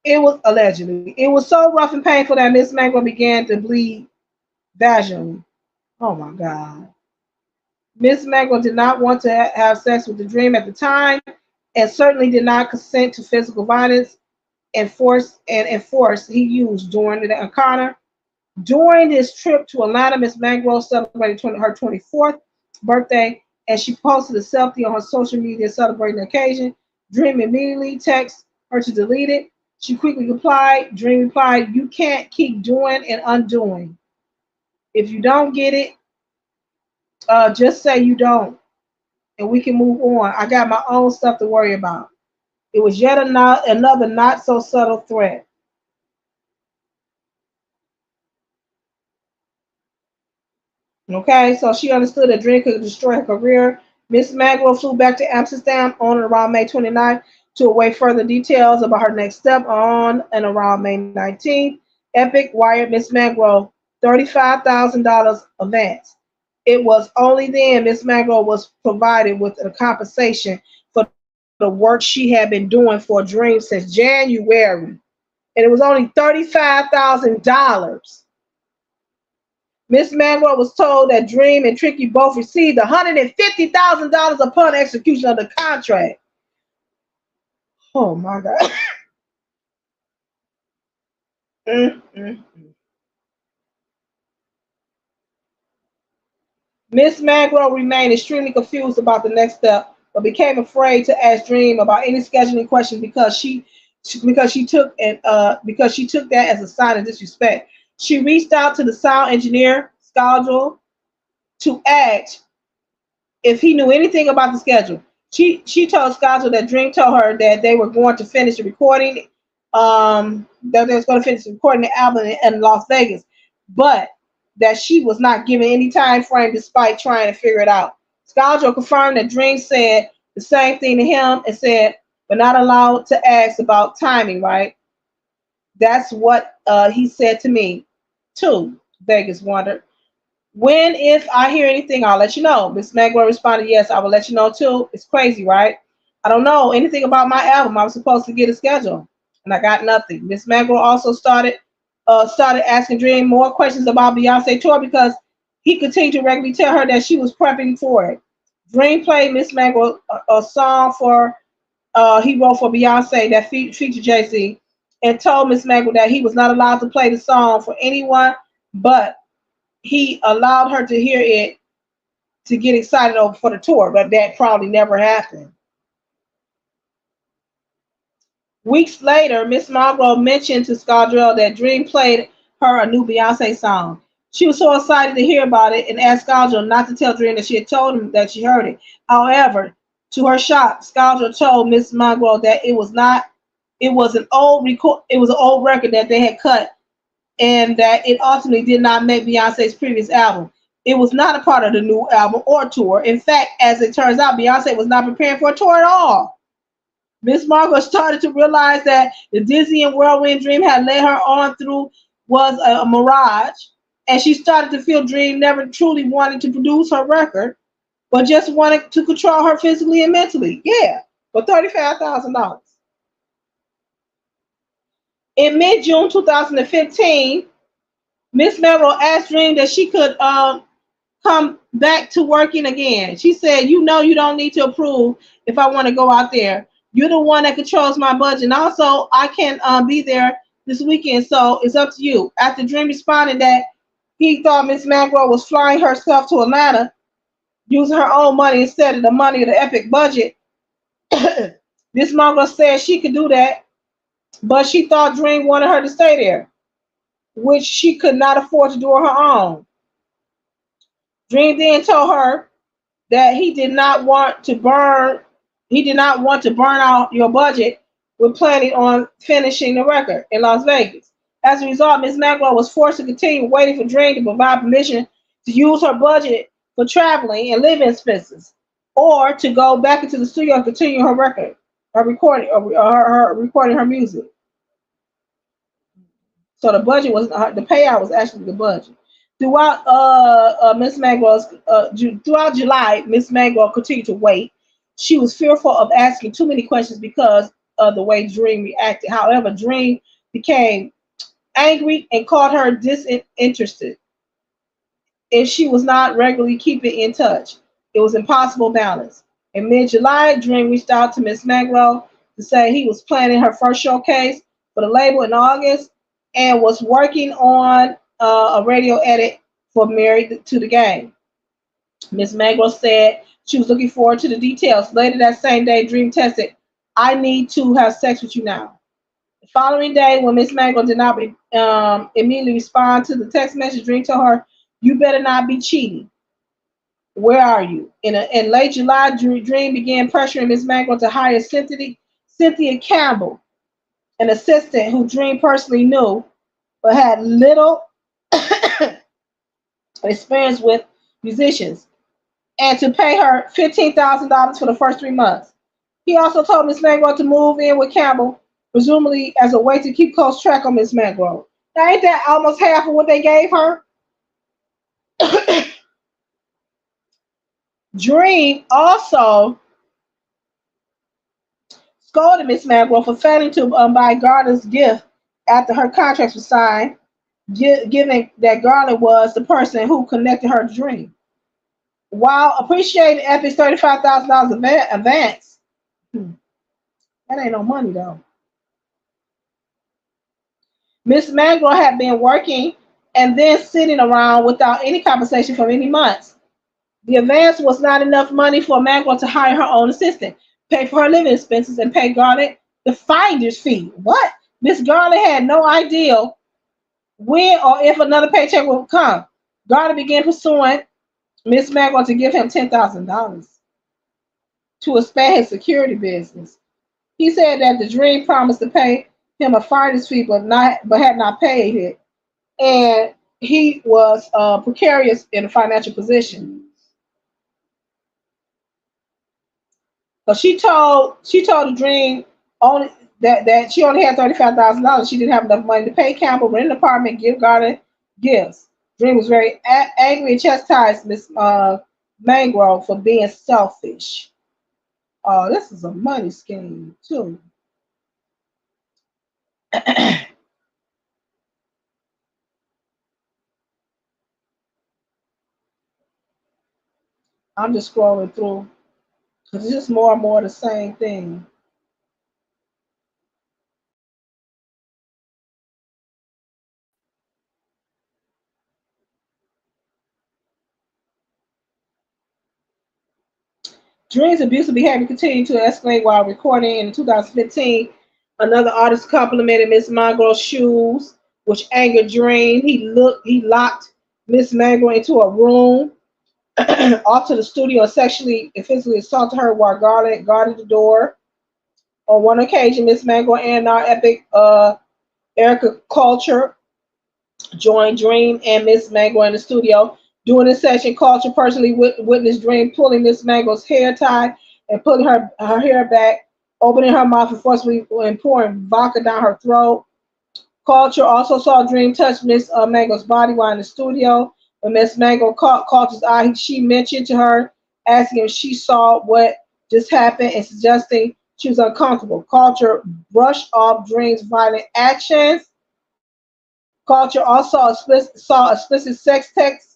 It was allegedly. It was so rough and painful that Miss Mangrove began to bleed vaginally. Oh my God. Miss Mango did not want to have sex with the Dream at the time, and certainly did not consent to physical violence and force he used during the encounter. During this trip to Atlanta, Miss Mango celebrated her 24th birthday, and she posted a selfie on her social media celebrating the occasion. Dream immediately texted her to delete it. She quickly replied. Dream replied, "You can't keep doing and undoing." If you don't get it, just say you don't, and we can move on. I got my own stuff to worry about. It was yet another not so subtle threat. Okay, so she understood that drink could destroy her career. Miss Magwell flew back to Amsterdam on and around May 29th to await further details about her next step. On and around May 19th, Epic wired Miss Magwell $35,000 advance. It was only then Miss Magwell was provided with a compensation for the work she had been doing for Dream since January. And it was only $35,000. Miss Mangroe was told that Dream and Tricky both received $150,000 upon execution of the contract. Oh my God. Mm, mm. Miss Mangroe remained extremely confused about the next step, but became afraid to ask Dream about any scheduling questions because she took that as a sign of disrespect. She reached out to the sound engineer, Schedule, to ask if he knew anything about the schedule. She told Scotto that Dream told her that they were going to finish the recording, that they was going to finish recording the album in Las Vegas, but that she was not given any time frame despite trying to figure it out. Scotto confirmed that Dream said the same thing to him and said, "We're not allowed to ask about timing, right?" That's what he said to me, too. Vegas wondered. When, if I hear anything, I'll let you know. Miss Magwell responded, "Yes, I will let you know too." It's crazy, right? I don't know anything about my album. I was supposed to get a schedule, and I got nothing. Miss Magwell also started asking Dream more questions about Beyonce tour because he continued to regularly tell her that she was prepping for it. Dream played Miss Magwell a song for he wrote for Beyonce that featured Jay Z, and told Miss Magwell that he was not allowed to play the song for anyone but he allowed her to hear it to get excited over for the tour, but that probably never happened. Weeks later, Miss Monroe mentioned to Scardrell that Dream played her a new Beyonce song. She was so excited to hear about it and asked Scardrell not to tell Dream that she had told him that she heard it. However, to her shock, Scardrell told Miss Monroe that it was an old record that they had cut and that it ultimately did not make Beyonce's previous album. It was not a part of the new album or tour. In fact, as it turns out, Beyonce was not preparing for a tour at all. Miss Margaret started to realize that the dizzy and whirlwind Dream had led her on through was a mirage, and she started to feel Dream never truly wanted to produce her record, but just wanted to control her physically and mentally. Yeah, for $35,000. In mid-June 2015, Miss Merrill asked Dream that she could come back to working again. She said, "You know, you don't need to approve if I want to go out there. You're the one that controls my budget. And also, I can be there this weekend, so it's up to you." After Dream responded that he thought Miss Magwell was flying herself to Atlanta using her own money instead of the money of the Epic budget, Miss Magwell said she could do that, but she thought Dream wanted her to stay there, which she could not afford to do on her own. Dream then told her that he did not want to burn out your budget when planning on finishing the record in Las Vegas. As a result, Ms. Magwell was forced to continue waiting for Dream to provide permission to use her budget for traveling and living expenses, or to go back into the studio and continue her recording her music. So the budget was the payout was actually the budget. Throughout July, Miss Mangroe continued to wait. She was fearful of asking too many questions because of the way Dream reacted. However, Dream became angry and called her disinterested if she was not regularly keeping in touch. It was impossible balance. In mid-July, Dream reached out to Miss Mangroe to say he was planning her first showcase for the label in August and was working on a radio edit for Married to the Game. Miss Mangroe said she was looking forward to the details. Later that same day, Dream tested, "I need to have sex with you now." The following day, when Miss Mangroe did not immediately respond to the text message, Dream told her, You better not be cheating. Where are you? In late July, Dream began pressuring Miss Mangroe to hire Cynthia Campbell, an assistant who Dream personally knew but had little experience with musicians, and to pay her $15,000 for the first 3 months. He also told Miss Mangroe to move in with Campbell, presumably as a way to keep close track on Miss Mangroe. Now, ain't that almost half of what they gave her? Dream also scolded Miss Mangroe for failing to buy Gardner's gift after her contract was signed, given that Garland was the person who connected her to Dream. While appreciating Epic's $35,000 advance, hmm, that ain't no money though. Miss Mangroe had been working and then sitting around without any compensation for many months. The advance was not enough money for Mangroe to hire her own assistant, pay for her living expenses, and pay Garland the finder's fee. What? Miss Garland had no idea when or if another paycheck would come. Garland began pursuing Miss Mangroe to give him $10,000 to expand his security business. He said that the Dream promised to pay him a finder's fee, but had not paid it, and he was precarious in a financial position. But she told the Dream only that she only had $35,000. She didn't have enough money to pay Campbell, rent an apartment, give Garden gifts. Dream was very angry and chastised Miss Mangrove for being selfish. Oh, this is a money scheme too. I'm just scrolling through because it's just more and more the same thing. Dream's abusive behavior continued to escalate while recording in 2015. Another artist complimented Miss Mangrove's shoes, which angered Dream. He locked Miss Mangrove into a room off to the studio and sexually and physically assaulted her while Garland guarded the door. On one occasion, Miss Mangrove and our epic Erica Culture joined Dream and Miss Mangrove in the studio. During the session, Culture personally witnessed Dream pulling Miss Mangrove's hair tie and pulling her hair back, opening her mouth and forcibly and pouring vodka down her throat. Culture also saw Dream touch Miss Mangrove's body while in the studio. When Miss Mangrove caught Culture's eye, she mentioned to her, asking if she saw what just happened and suggesting she was uncomfortable. Culture brushed off Dream's violent actions. Culture also saw explicit sex text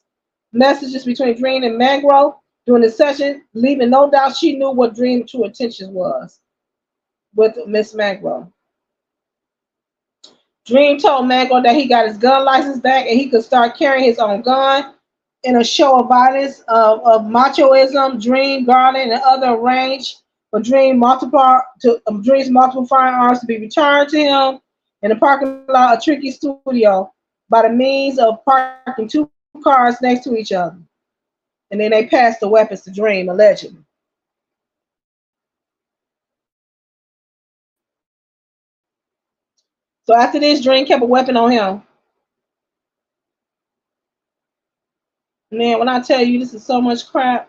messages between Dream and Mangrove during the session, leaving no doubt she knew what Dream's true intentions was with Miss Mangrove. Dream told Mangrove that he got his gun license back and he could start carrying his own gun. In a show of violence, of machoism, Dream, Garland, and other arranged for Dream's multiple firearms to be returned to him in the parking lot of Tricky Studio by the means of parking two cars next to each other. And then they passed the weapons to Dream, allegedly. So after this, Dream kept a weapon on him. Man, when I tell you this is so much crap,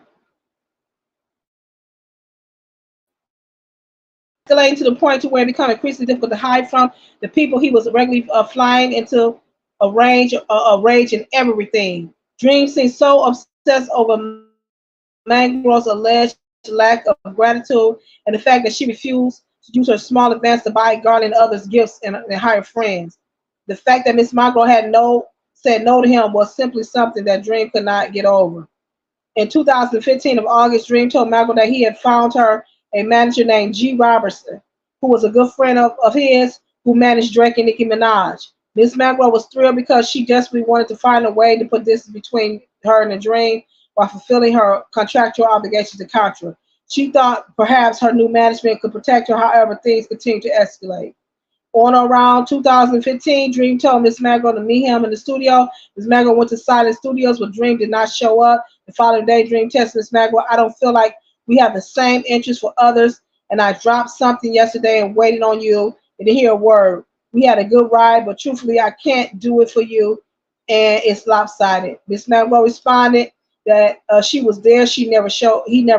escalating to the point to where it became increasingly difficult to hide from the people he was regularly flying into a rage and everything. Dream seemed so obsessed over Mangrove's alleged lack of gratitude and the fact that she refused to use her small advance to buy Garland and others gifts and hire friends. The fact that Miss Mangrove had said no to him was simply something that Dream could not get over. In 2015 of August, Dream told Malcolm that he had found her a manager named G. Robertson, who was a good friend of his who managed Drake and Nicki Minaj. Miss Mangroe was thrilled because she desperately wanted to find a way to put distance between her and the Dream while fulfilling her contractual obligations to Contra. She thought perhaps her new management could protect her, however, things continued to escalate. On or around 2015, Dream told Miss Mangroe to meet him in the studio. Miss Mangroe went to Silent Studios, but Dream did not show up. The following day, Dream texted Miss Mangroe, I don't feel like we have the same interest for others, and I dropped something yesterday and waited on you and didn't hear a word. We had a good ride, but truthfully, I can't do it for you, and it's lopsided. Miss Mangroe responded that she was there. He never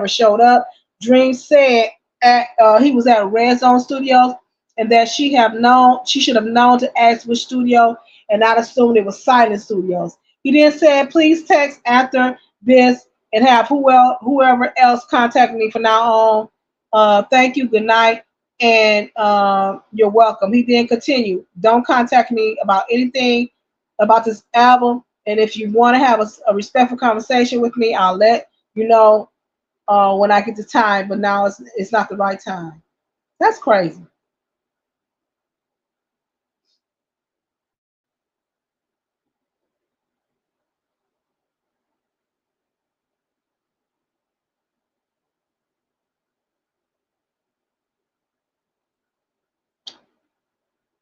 showed up. Dream said he was at Red Zone Studios and that she should have known to ask which studio and not assumed it was Silent Studios. He then said, please text after this and have whoever else contact me from now on. Thank you, good night, and you're welcome. He then continued, don't contact me about anything about this album, and if you want to have a respectful conversation with me, I'll let you know when I get the time, but now it's not the right time. That's crazy.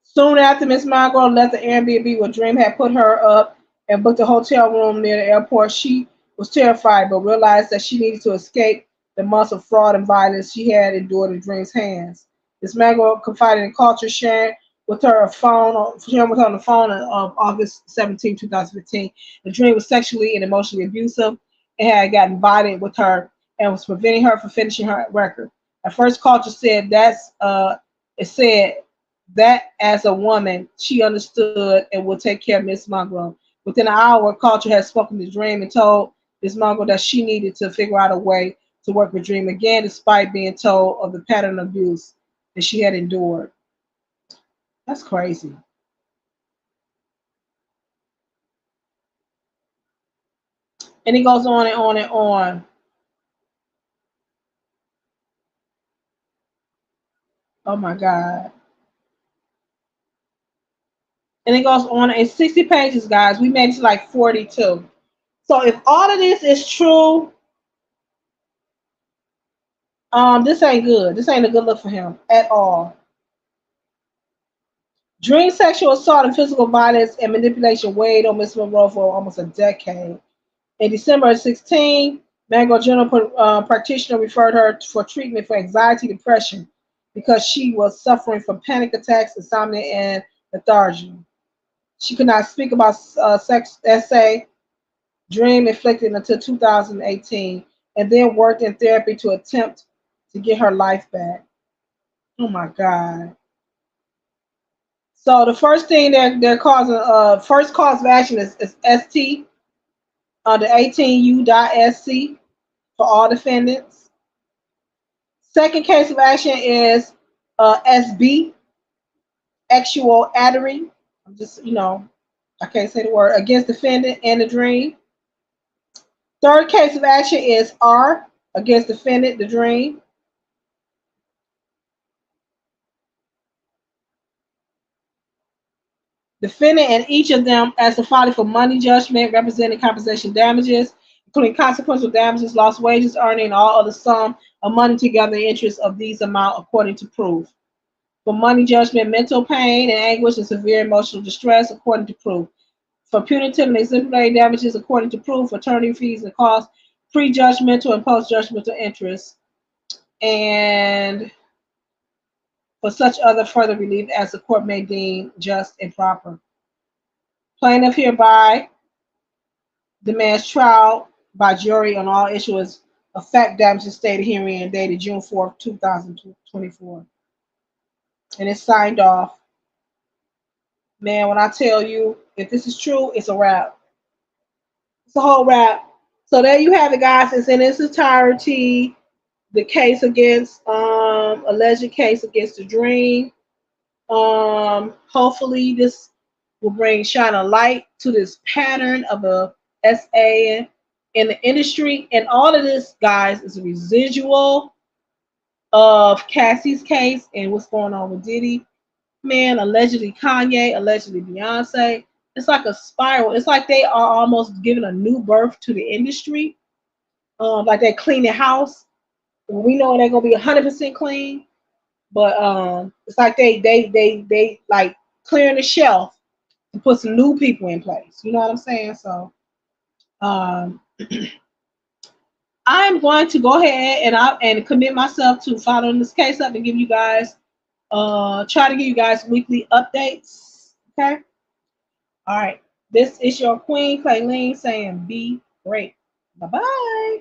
Soon after Miss Margot left the Airbnb where Dream had put her up and booked a hotel room near the airport, she was terrified but realized that she needed to escape the months of fraud and violence she had endured in Dream's hands. Miss Margot confided in Culture, sharing with her on the phone on August 17, 2015. The Dream was sexually and emotionally abusive and had gotten violent with her and was preventing her from finishing her record. At first, Culture said it said that as a woman, she understood and would take care of Miss Monroe. Within an hour, Culture had spoken to Dream and told Miss Monroe that she needed to figure out a way to work with Dream again, despite being told of the pattern of abuse that she had endured. That's crazy. And it goes on and on and on. Oh my God. And it goes on. It's 60 pages, guys. We made it to like 42. So if all of this is true, this ain't good. This ain't a good look for him at all. Dream sexual assault and physical violence and manipulation weighed on Miss Monroe for almost a decade. In December of 16, Mango General practitioner referred her for treatment for anxiety depression because she was suffering from panic attacks, insomnia, and lethargy. She could not speak about sex essay Dream inflicted until 2018 and then worked in therapy to attempt to get her life back. Oh my God. So the first thing they're causing, first cause of action is ST under 18U.SC for all defendants. Second case of action is SB, actual addery. I'm just, I can't say the word, against defendant and the dream. Third case of action is R, against defendant, the dream. Defendant and each of them as to filing for money judgment representing compensation damages, including consequential damages, lost wages, earning, and all other sum of money together in interest of these amount according to proof. For money judgment, mental pain and anguish and severe emotional distress according to proof. For punitive and exemplary damages according to proof, attorney fees and costs, pre-judgmental and post-judgmental interest, and for such other further relief as the court may deem just and proper. Plaintiff hereby demands trial by jury on all issues of fact damages stated herein dated June 4th, 2024. And it's signed off. Man, when I tell you, if this is true, it's a wrap. It's a whole wrap. So there you have it, guys. It's in its entirety. The case against, alleged case against the dream. Hopefully this will shine a light to this pattern of a SA in the industry. And all of this, guys, is a residual of Cassie's case and what's going on with Diddy. Man, allegedly Kanye, allegedly Beyonce. It's like a spiral. It's like they are almost giving a new birth to the industry. Like they clean the house. We know they're gonna be 100% clean. But it's like they like clearing the shelf to put some new people in place. You know what I'm saying? So um, I'm going to go ahead and commit myself to following this case up and give you guys try to give you guys weekly updates. Okay. All right. This is your queen, Kayleen, saying be great. Bye bye.